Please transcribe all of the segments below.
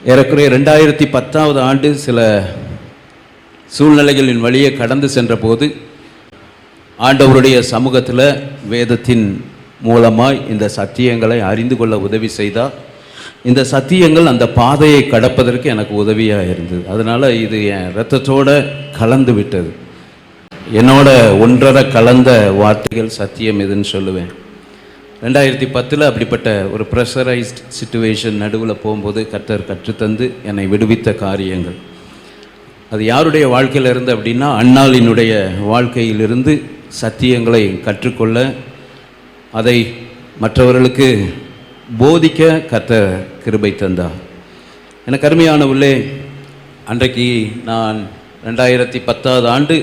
ஏறக்குறைய 2010 ஆண்டு சில சூழ்நிலைகளின் வழியே கடந்து சென்ற போது ஆண்டவருடைய சமூகத்தில் வேதத்தின் மூலமாய் இந்த சத்தியங்களை அறிந்து கொள்ள உதவி செய்தார். இந்த சத்தியங்கள் அந்த பாதையை கடப்பதற்கு எனக்கு உதவியாக இருந்தது. அதனால் இது என் இரத்தத்தோடு கலந்து விட்டது. என்னோட ஒன்றரை கலந்த வார்த்தைகள் சத்தியம் எதுன்னு சொல்லுவேன். 2010 அப்படிப்பட்ட ஒரு ப்ரெஷரைஸ்ட் சிச்சுவேஷன் நடுவில் போகும்போது கர்த்தர் கற்றுத்தந்து என்னை விடுவித்த காரியங்கள் அது யாருடைய வாழ்க்கையில் இருந்து அப்படின்னா, அன்னாளினுடைய வாழ்க்கையிலிருந்து சத்தியங்களை கற்றுக்கொள்ள, அதை மற்றவர்களுக்கு போதிக்க கர்த்தர் கிருபை தந்தார். எனக்கு அருமையானவர்களே, அன்றைக்கு நான் 2010 ஆண்டு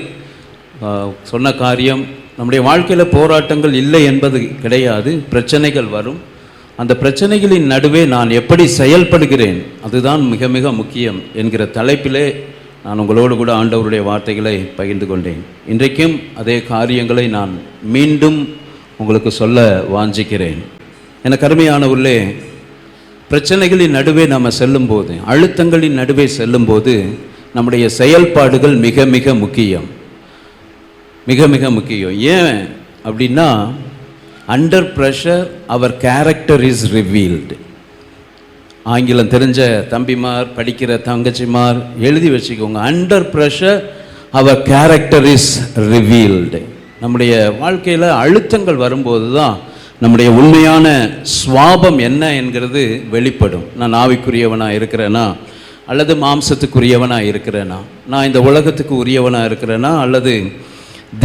சொன்ன காரியம், நம்முடைய வாழ்க்கையில் போராட்டங்கள் இல்லை என்பது கிடையாது, பிரச்சனைகள் வரும். அந்த பிரச்சனைகளின் நடுவே நான் எப்படி செயல்படுகிறேன் அதுதான் மிக மிக முக்கியம் என்கிற தலைப்பிலே நான் உங்களோடு கூட ஆண்டவருடைய வார்த்தைகளை பகிர்ந்து கொண்டேன். இன்றைக்கும் அதே காரியங்களை நான் மீண்டும் உங்களுக்கு சொல்ல வாஞ்சிக்கிறேன். எனக்கு அருமையானவர்களே, பிரச்சனைகளின் நடுவே நாம் செல்லும்போது, அழுத்தங்களின் நடுவே செல்லும்போது நம்முடைய செயல்பாடுகள் மிக மிக முக்கியம், மிக மிக முக்கியம். ஏன் அப்படின்னா, under pressure our character is revealed. ஆங்கிலம் தெரிஞ்ச தம்பிமார், படிக்கிற தங்கச்சிமார் எழுதி வச்சுக்கோங்க. Under pressure our character is revealed. நம்முடைய வாழ்க்கையில் அழுத்தங்கள் வரும்போது தான் நம்முடைய உண்மையான சுவாபம் என்ன என்கிறது வெளிப்படும். நான் ஆவிக்குரியவனாக இருக்கிறேனா அல்லது மாம்சத்துக்குரியவனாக இருக்கிறேனா, நான் இந்த உலகத்துக்கு உரியவனாக இருக்கிறேனா அல்லது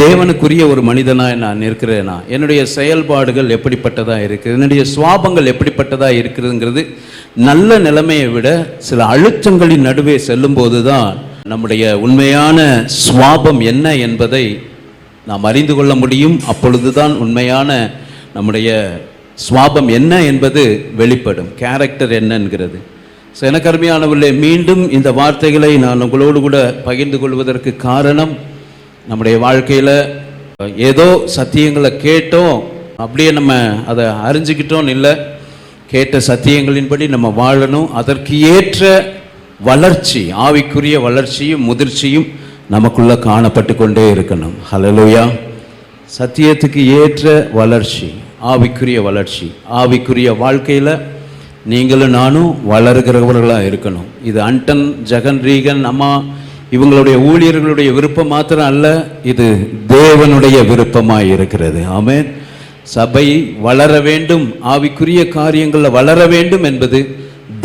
தேவனுக்குரிய ஒரு மனிதனாக நான் இருக்கிறேனா, என்னுடைய செயல்பாடுகள் எப்படிப்பட்டதாக இருக்குது, என்னுடைய சுவாபங்கள் எப்படிப்பட்டதாக இருக்குதுங்கிறது நல்ல நிலைமையை விட சில அழுத்தங்களின் நடுவே செல்லும்போது தான் நம்முடைய உண்மையான சுவாபம் என்ன என்பதை நாம் அறிந்து கொள்ள முடியும். அப்பொழுது தான் உண்மையான நம்முடைய சுவாபம் என்ன என்பது வெளிப்படும், கேரக்டர் என்னங்கிறது. ஸோ எனக்கு அருமையானவர்களே, மீண்டும் இந்த வார்த்தைகளை நான் உங்களோடு கூட பகிர்ந்து கொள்வதற்கு காரணம், நம்முடைய வாழ்க்கையில் ஏதோ சத்தியங்களை கேட்டோம் அப்படியே நம்ம அதை அறிஞ்சிக்கிட்டோன்னு இல்லை, கேட்ட சத்தியங்களின்படி நம்ம வாழணும். அதற்கு ஏற்ற வளர்ச்சி, ஆவிக்குரிய வளர்ச்சியும் முதிர்ச்சியும் நமக்குள்ளே காணப்பட்டு கொண்டே இருக்கணும். ஹல்லேலூயா. சத்தியத்துக்கு ஏற்ற வளர்ச்சி, ஆவிக்குரிய வளர்ச்சி. ஆவிக்குரிய வாழ்க்கையில் நீங்களும் நானும் வளர்கிறவர்களாக இருக்கணும். இது அண்டன், ஜெகன், ரீகன், அம்மா இவங்களுடைய ஊழியர்களுடைய விருப்பம் மாத்திரம் அல்ல, இது தேவனுடைய விருப்பமாக இருக்கிறது. ஆமென். சபை வளர வேண்டும், ஆவிக்குரிய காரியங்களில் வளர வேண்டும் என்பது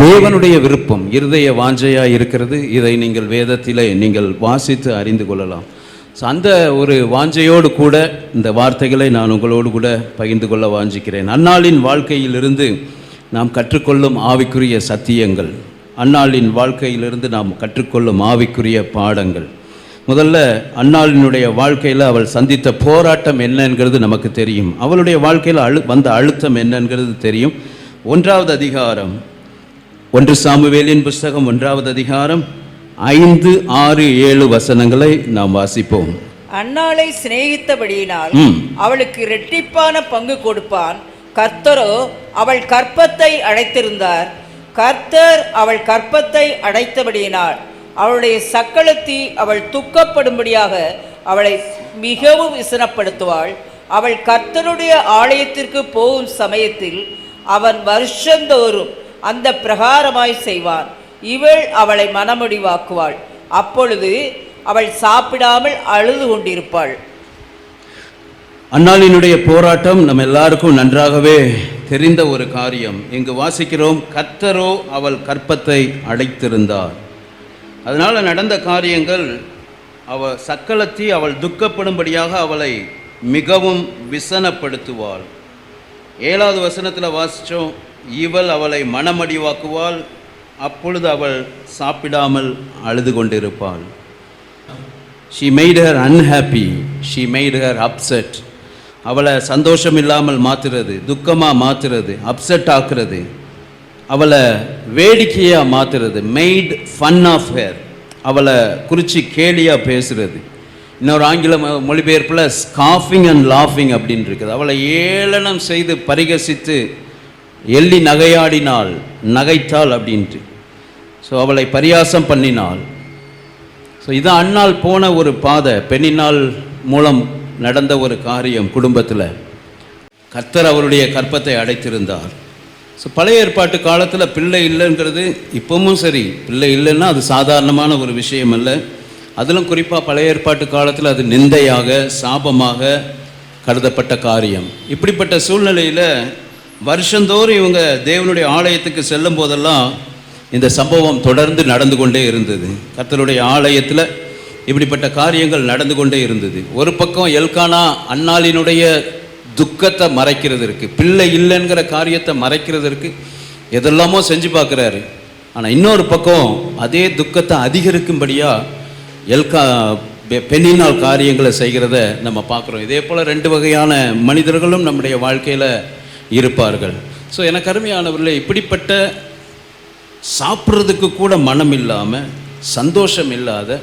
தேவனுடைய விருப்பம், இருதய வாஞ்சையாக இருக்கிறது. இதை நீங்கள் வேதத்திலே நீங்கள் வாசித்து அறிந்து கொள்ளலாம். ஸோ அந்த ஒரு வாஞ்சையோடு கூட இந்த வார்த்தைகளை நான் உங்களோடு கூட பகிர்ந்து கொள்ள வாஞ்சிக்கிறேன். அன்னாளின் வாழ்க்கையிலிருந்து நாம் கற்றுக்கொள்ளும் ஆவிக்குரிய சத்தியங்கள், அன்னாளின் வாழ்க்கையிலிருந்து நாம் கற்றுக்கொள்ளும் ஆவிக்குரிய பாடங்கள். முதல்ல அன்னாளினுடைய வாழ்க்கையில் அவள் சந்தித்த போராட்டம் என்னங்கிறது நமக்கு தெரியும். அவளுடைய வாழ்க்கையில் வந்த அழுத்தம் என்னங்கிறது தெரியும். 1வது அதிகாரம், 1 சாமுவேலின் புஸ்தகம் 1வது அதிகாரம் 5, 6, 7 வசனங்களை நாம் வாசிப்போம். அன்னாளை சிநேகித்தபடியினால் அவளுக்கு இரட்டிப்பான பங்கு கொடுப்பான். கர்த்தரோ அவள் கற்பத்தை அடைத்திருந்தார். கர்த்தர் அவள் கற்பத்தை அடைத்தபடியினால் அவளுடைய சக்களத்தி அவள் துக்கப்படும்படியாக அவளை மிகவும் விசனப்படுத்துவாள். அவள் கர்த்தருடைய ஆலயத்திற்கு போகும் சமயத்தில் அவன் வருஷந்தோறும் அந்த பிரகாரமாய் செய்வான். இவள் அவளை மனமுடிவாக்குவாள். அப்பொழுது அவள் சாப்பிடாமல் அழுது கொண்டிருப்பாள். அன்னாளினுடைய போராட்டம் நம்ம எல்லாருக்கும் நன்றாகவே தெரிந்த ஒரு காரியம். இங்கு வாசிக்கிறோம், கர்த்தரோ அவள் கற்பத்தை அடைத்திருந்தார். அதனால் நடந்த காரியங்கள், அவள் சக்களத்தி அவள் துக்கப்படும்படியாக அவளை மிகவும் விசனப்படுத்துவாள். 7வது வசனத்தில் வாசித்தோம், இவள் அவளை மனமடிவாக்குவாள். அப்பொழுது அவள் சாப்பிடாமல் அழுது கொண்டிருப்பாள். She made her unhappy, she made her upset. அவளை சந்தோஷம் இல்லாமல் மாற்றுறது, துக்கமாக மாற்றுறது, அப்செட் ஆக்குறது, அவளை வேடிக்கையாக மாற்றுறது, மேட் ஃபன் ஆஃப் ஹர், அவளை குறித்து கேலியாக பேசுகிறது. இன்னொரு ஆங்கில மொழிபெயர்ப்பில் ஸ்காஃபிங் அண்ட் லாஃபிங் அப்படின்னு இருக்குது. அவளை ஏளனம் செய்து பரிகசித்து எள்ளி நகையாடினாள், நகைத்தாள் அப்படின்ட்டு. ஸோ அவளை பரியாசம் பண்ணினாள். ஸோ இது அன்னாள் போன ஒரு பாதை, பெண்ணினால் மூலம் நடந்த ஒரு காரியம். குடும்பத்தில் கர்த்தர் அவருடைய கற்பத்தை அடைத்திருந்தார். ஸோ பழைய ஏற்பாட்டு காலத்தில் பிள்ளை இல்லைங்கிறது இப்பவும் சரி, பிள்ளை இல்லைன்னா அது சாதாரணமான ஒரு விஷயம் அல்ல. அதிலும் குறிப்பாக பழைய ஏற்பாட்டு காலத்தில் அது நிந்தையாக சாபமாக கருதப்பட்ட காரியம். இப்படிப்பட்ட சூழ்நிலையில் வருஷந்தோறும் இவங்க தேவனுடைய ஆலயத்துக்கு செல்லும் போதெல்லாம் இந்த சம்பவம் தொடர்ந்து நடந்து கொண்டே இருந்தது. கர்த்தருடைய ஆலயத்தில் இப்படிப்பட்ட காரியங்கள் நடந்து கொண்டே இருந்தது. ஒரு பக்கம் எல்கானா அன்னாளினுடைய துக்கத்தை மறைக்கிறதற்கு, பிள்ளை இல்லைங்கிற காரியத்தை மறைக்கிறதற்கு எதெல்லாமோ செஞ்சு பார்க்குறாரு. ஆனால் இன்னொரு பக்கம் அதே துக்கத்தை அதிகரிக்கும்படியாக பெண்ணினால் காரியங்களை செய்கிறத நம்ம பார்க்குறோம். இதே போல் 2 வகையான மனிதர்களும் நம்முடைய வாழ்க்கையில் இருப்பார்கள். ஸோ எனக்கு அருமையானவர்களே, இப்படிப்பட்ட சாப்பிட்றதுக்கு கூட மனம் இல்லாமல், சந்தோஷம் இல்லாத,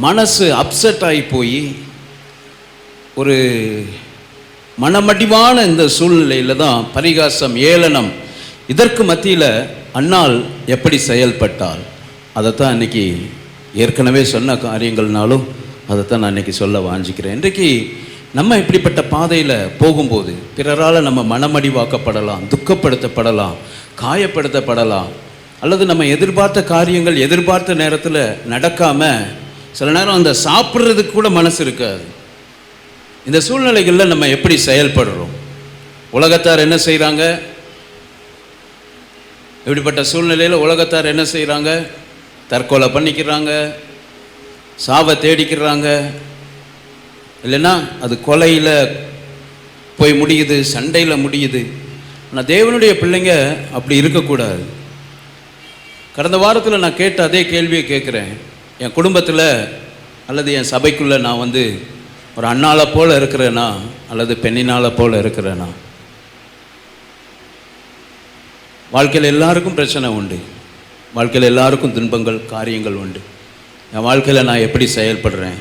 மனசு அப்செட் ஆகி போய் ஒரு மனமடிவான இந்த சூழ்நிலையில் தான் பரிகாசம், ஏளனம், இதற்கு மத்தியில் அன்னாள் எப்படி செயல்பட்டாள், அதைத்தான் இன்றைக்கி ஏற்கனவே சொன்ன காரியங்கள்னாலும் அதைத்தான் நான் இன்றைக்கி சொல்ல வாஞ்சிக்கிறேன். இன்றைக்கி நம்ம இப்படிப்பட்ட பாதையில் போகும்போது பிறரால் நம்ம மனமடிவாக்கப்படலாம், துக்கப்படுத்தப்படலாம், காயப்படுத்தப்படலாம், அல்லது நம்ம எதிர்பார்த்த காரியங்கள் எதிர்பார்த்த நேரத்தில் நடக்காமல் சில நேரம் அந்த சாப்பிட்றதுக்கு கூட மனசு இருக்காது. இந்த சூழ்நிலைகளில் நம்ம எப்படி செயல்படுறோம்? உலகத்தார் என்ன செய்கிறாங்க? இப்படிப்பட்ட சூழ்நிலையில் உலகத்தார் என்ன செய்கிறாங்க? தற்கொலை பண்ணிக்கிறாங்க, சாவை தேடிக்கிறாங்க, இல்லைன்னா அது கொலையில் போய் முடியுது, சண்டையில் முடியுது. ஆனால் தேவனுடைய பிள்ளைங்க அப்படி இருக்கக்கூடாது. கடந்த வாரத்தில் நான் கேட்ட அதே கேள்வியை கேட்குறேன். என் குடும்பத்தில் அல்லது என் சபைக்குள்ளே நான் ஒரு அண்ணாளை போல் இருக்கிறேனா அல்லது பெண்ணினால போல் இருக்கிறேனா? வாழ்க்கையில் எல்லாருக்கும் பிரச்சனை உண்டு, வாழ்க்கையில் எல்லாருக்கும் துன்பங்கள் காரியங்கள் உண்டு. என் வாழ்க்கையில் நான் எப்படி செயல்படுறேன்?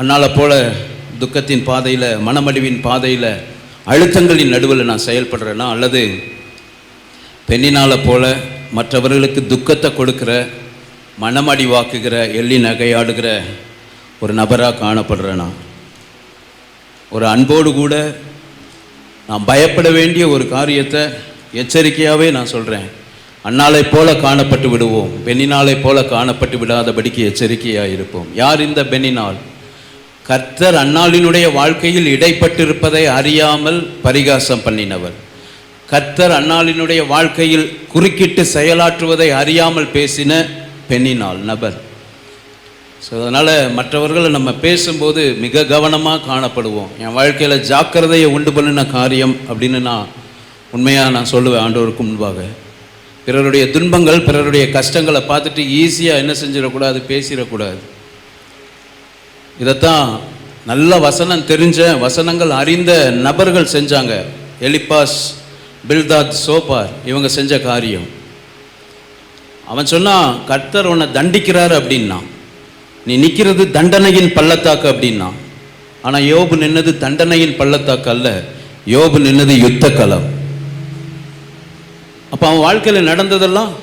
அண்ணாளை போல் துக்கத்தின் பாதையில், மனமடிவின் பாதையில், அழுத்தங்களின் நடுவில் நான் செயல்படுறேன்னா, அல்லது பெண்ணினால் போல மற்றவர்களுக்கு துக்கத்தை கொடுக்குற, மனமடிவாக்குகிற, எள்ளி நகையாடுகிற ஒரு நபராக காணப்படுறேனா? ஒரு அன்போடு கூட நான் பயப்பட வேண்டிய ஒரு காரியத்தை எச்சரிக்கையாகவே நான் சொல்கிறேன். அன்னாலை போல காணப்பட்டு விடுவோம், பெண்ணினாலை போல காணப்பட்டு விடாதபடிக்கு எச்சரிக்கையாக இருப்போம். யார் இந்த பெண்ணினால்? கர்த்தர் அன்னாளினுடைய வாழ்க்கையில் இடைப்பட்டிருப்பதை அறியாமல் பரிகாசம் பண்ணினவர். கர்த்தர் அன்னாளினுடைய வாழ்க்கையில் குறுக்கிட்டு செயலாற்றுவதை அறியாமல் பேசின பெண்ணினால் நபர். ஸோ அதனால் மற்றவர்களை நம்ம பேசும்போது மிக கவனமாக காணப்படுவோம். என் வாழ்க்கையில் ஜாக்கிரதையை உண்டு பண்ணின காரியம் அப்படின்னு நான் உண்மையாக நான் சொல்லுவேன் ஆண்டவருக்கு முன்பாக. பிறருடைய துன்பங்கள், பிறருடைய கஷ்டங்களை பார்த்துட்டு ஈஸியாக என்ன செஞ்சிடக்கூடாது, பேசிடக்கூடாது. இதைத்தான் நல்ல வசனம் தெரிஞ்ச, வசனங்கள் அறிந்த நபர்கள் செஞ்சாங்க. எலிப்பாஸ், பில்தாத், சோப்பார் இவங்க செஞ்ச காரியம். அவன் சொன்னான், கர்த்தர் உன்னை தண்டிக்கிறார் அப்படின்னா, நீ நிற்கிறது தண்டனையின் பள்ளத்தாக்கு அப்படின்னா. ஆனால் யோபு நின்னது தண்டனையின் பள்ளத்தாக்கு அல்ல, யோபு நின்னது யுத்த களம். அப்போ அவன் வாழ்க்கையில் நடந்ததெல்லாம்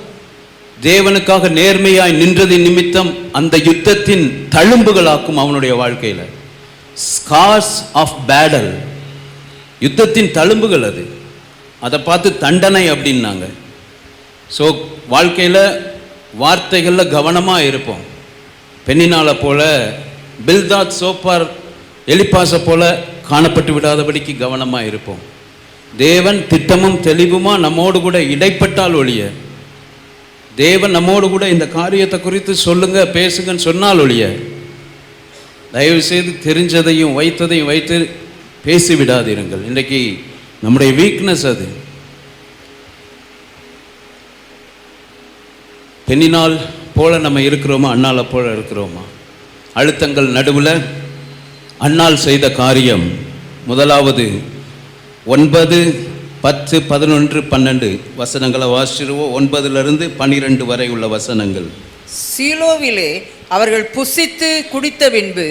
தேவனுக்காக நேர்மையாய் நின்றது நிமித்தம் அந்த யுத்தத்தின் தழும்புகளாக்கும் அவனுடைய வாழ்க்கையில். ஸ்கார்ஸ் ஆஃப் பேடல், யுத்தத்தின் தழும்புகள் அது. அதை பார்த்து தண்டனை அப்படின்னாங்க. ஸோ வாழ்க்கையில் வார்த்தைகளில் கவனமாக இருப்போம். பெண்ணினால போல, பில்தாத், சோப்பார், எலிப்பாசை போல காணப்பட்டு விடாதபடிக்கு கவனமாக இருப்போம். தேவன் திட்டமும் தெளிவுமா நம்மோடு கூட இடைப்பட்டால் ஒழிய, தேவன் நம்மோடு கூட இந்த காரியத்தை குறித்து சொல்லுங்க, பேசுங்கன்னு சொன்னால் ஒழிய, தயவு செய்து தெரிஞ்சதையும் வைத்ததையும் வைத்து பேசிவிடாதீர்கள். இன்றைக்கு நம்முடைய வீக்னஸ் அது. பெண்ணினால் போல நம்ம இருக்கிறோமா, அண்ணாலை போல இருக்கிறோமா? அழுத்தங்கள் நடுவில் அண்ணால் செய்த காரியம், முதலாவது 9, 10, 11, 12 வசனங்களை வாசிச்சிருவோம். 9 12 வரை உள்ள வசனங்கள். சீலோவிலே அவர்கள் புசித்து குடித்த பின்பு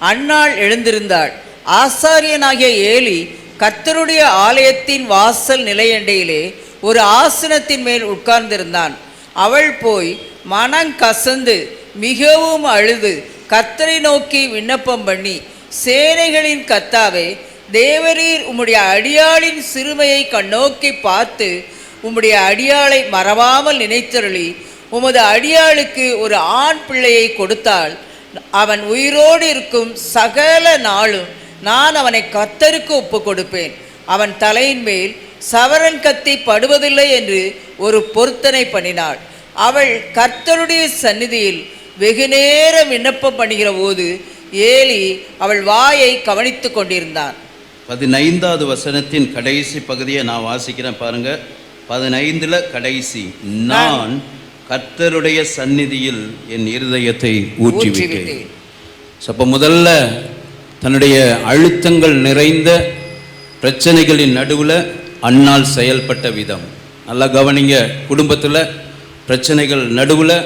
அன்னாள் எழுந்திருந்தாள். ஆசாரியனாகிய ஏலி கர்த்தருடைய ஆலயத்தின் வாசல் நிலையண்டையிலே ஒரு ஆசனத்தின் மேல் உட்கார்ந்திருந்தான். அவள் போய் மனங்கசந்து மிகவும் அழுது கர்த்தரை நோக்கி விண்ணப்பம் பண்ணி, சேனைகளின் கர்த்தாவே, தேவரீர் உம்முடைய அடியாளின் சிறுமையை கண்ணோக்கி பார்த்து உம்முடைய அடியாளை மறவாமல் நினைத்தருளி உமது அடியாளுக்கு ஒரு ஆண் பிள்ளையை கொடுத்தால் அவன் உயிரோடு இருக்கும் சகல நாளும் நான் அவனை கர்த்தருக்கு ஒப்பு கொடுப்பேன். அவன் தலையின் மேல் சவரன் கத்தி படுவதில்லை என்று ஒரு பொருத்தனை பண்ணினாள். அவள் கர்த்தருடைய சந்நிதியில் வெகுநேரம் விண்ணப்பம் பண்ணுகிற போது ஏலி அவள் வாயை கவனித்து கொண்டிருந்தான். 15வது வசனத்தின் கடைசி பகுதியை நான் வாசிக்கிறேன் பாருங்க. 15ல் கடைசி, நான் கர்த்தருடைய சந்நிதியில் என் இருதயத்தை ஊற்றிவிட்டேன். அப்போ முதல்ல தன்னுடைய அழுத்தங்கள் நிறைந்த பிரச்சனைகளின் நடுவில் அன்னாள் செயல்பட்ட விதம் நல்லா கவனிங்க. குடும்பத்தில் பிரச்சனைகள் நடுவில்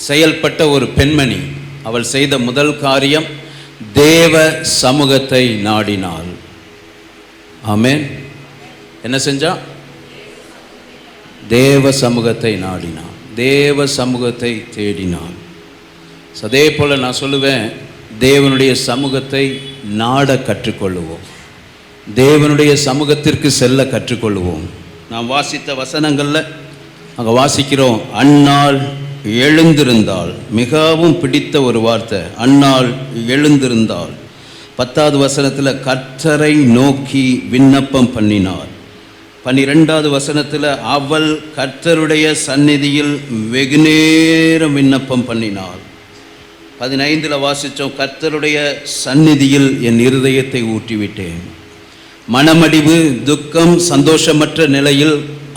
செயல்பட்ட ஒரு பெண்மணி, அவள் செய்த முதல் காரியம் தேவ சமூகத்தை நாடினாள். ஆமென். என்ன செஞ்சா? தேவ சமூகத்தை நாடினாள், தேவ சமூகத்தை தேடினாள். அதே போல் நான் சொல்லுவேன், தேவனுடைய சமூகத்தை நாட கற்றுக்கொள்ளுவோம், தேவனுடைய சமூகத்திற்கு செல்ல கற்றுக்கொள்ளுவோம். நாம் வாசித்த வசனங்களில் அங்கே வாசிக்கிறோம், அன்னாள் எழுந்திருந்தாள். மிகவும் பிடித்த ஒரு வார்த்தை, அன்னாள் எழுந்திருந்தாள். 10வது வசனத்தில் கர்த்தரை நோக்கி விண்ணப்பம் பண்ணினாள். 12வது வசனத்தில் அவள் கர்த்தருடைய சந்நிதியில் வெகுநேரம் விண்ணப்பம் பண்ணினாள். 15ல் வாசித்தோம், கர்த்தருடைய சந்நிதியில் என் இருதயத்தை ஊற்றிவிட்டேன். மனமடிவு, துக்கம், சந்தோஷமற்ற நிலையில்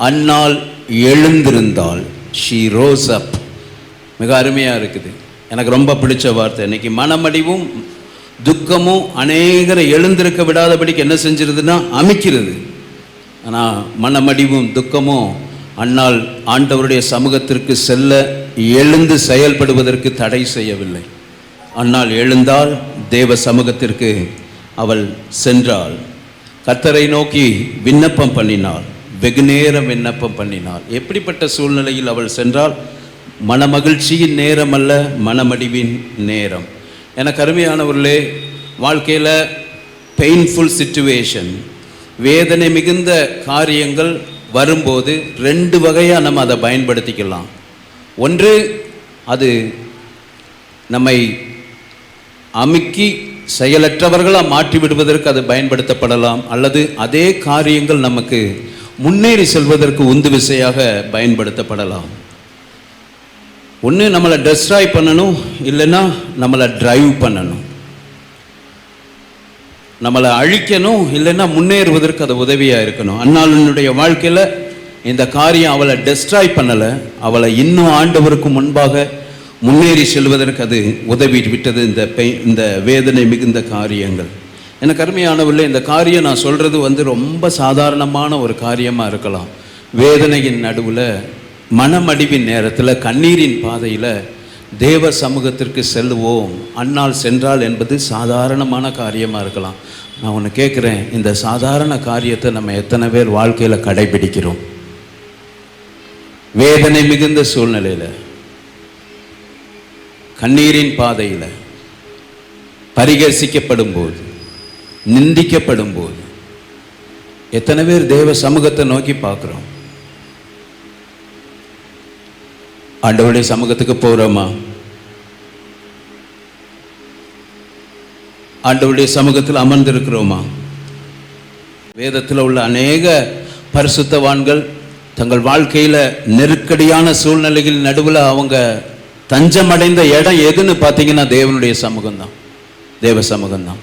அன்னாள் எழுந்திருந்தாள். ஷீ ரோஸ் அப். மிக அருமையாக இருக்குது. எனக்கு ரொம்ப பிடிச்ச வார்த்தை. இன்னைக்கு மனமடிவும் துக்கமும் அநேகரை எழுந்திருக்க விடாதபடிக்கு என்ன செஞ்சிருதுன்னா அமைக்கிறது. ஆனால் மனமடிவும் துக்கமும் அன்னாள் ஆண்டவருடைய சமூகத்திற்கு செல்ல எழுந்து செயல்படுவதற்கு தடை செய்யவில்லை. அன்னாள் எழுந்தால் தேவ சமூகத்திற்கு அவள் சென்றாள். கர்த்தரை நோக்கி விண்ணப்பம் பண்ணினாள், வெகுநேரம் விண்ணப்பம் பண்ணினாள். எப்படிப்பட்ட சூழ்நிலையில் அவள் சென்றாள்? மனமகிழ்ச்சியின் நேரம் அல்ல, மனமடிவின் நேரம். எனக்கு அருமையானவர்களே, வாழ்க்கையில் பெயின்ஃபுல் சிச்சுவேஷன், வேதனை மிகுந்த காரியங்கள் வரும்போது 2 வகையாக நம்ம அதை பயன்படுத்திக்கலாம். ஒன்று, அது நம்மை அமுக்கி செயலற்றவர்களாக மாற்றி விடுவதற்கு அது பயன்படுத்தப்படலாம். அல்லது அதே காரியங்கள் நமக்கு முன்னேறி செல்வதற்கு உந்து விசையாக பயன்படுத்தப்படலாம். ஒன்று நம்மளை டெஸ்ட்ராய் பண்ணணும், இல்லைன்னா நம்மளை டிரைவ் பண்ணணும். நம்மளை அழிக்கணும், இல்லைன்னா முன்னேறுவதற்கு அது உதவியாக இருக்கணும். அன்னாளுடைய வாழ்க்கையில் இந்த காரியம் அவளை டெஸ்ட்ராய் பண்ணலை, அவளை இன்னும் ஆண்டவருக்கு முன்பாக முன்னேறி செல்வதற்கு அது உதவி விட்டது. இந்த வேதனை மிகுந்த காரியங்கள். எனக்கு அருமையானவர்களே, இந்த காரியம் நான் சொல்கிறது ரொம்ப சாதாரணமான ஒரு காரியமாக இருக்கலாம். வேதனையின் நடுவில், மனமடிவின் நேரத்தில், கண்ணீரின் பாதையில் தேவ சமூகத்திற்கு செல்லுவோம். அன்னாள் சென்றாள் என்பது சாதாரணமான காரியமாக இருக்கலாம். நான் ஒன்று கேட்குறேன், இந்த சாதாரண காரியத்தை நம்ம எத்தனை பேர் வாழ்க்கையில் கடைபிடிக்கிறோம்? வேதனை மிகுந்த சூழ்நிலையில், கண்ணீரின் பாதையில், பரிகசிக்கப்படும் போது, நிந்திக்கப்படும் போது எத்தனை பேர் தேவ சமூகத்தை நோக்கி பார்க்குறோம்? ஆண்டவருடைய சமூகத்துக்கு போகிறோமா? ஆண்டவருடைய சமூகத்தில் அமர்ந்திருக்கிறோமா? வேதத்தில் உள்ள அநேக பரிசுத்தவான்கள் தங்கள் வாழ்க்கையில் நெருக்கடியான சூழ்நிலைகள் நடுவில் அவங்க தஞ்சமடைந்த இடம் எதுன்னு பார்த்தீங்கன்னா தேவனுடைய சமூகம்தான், தேவ சமூகம்தான்.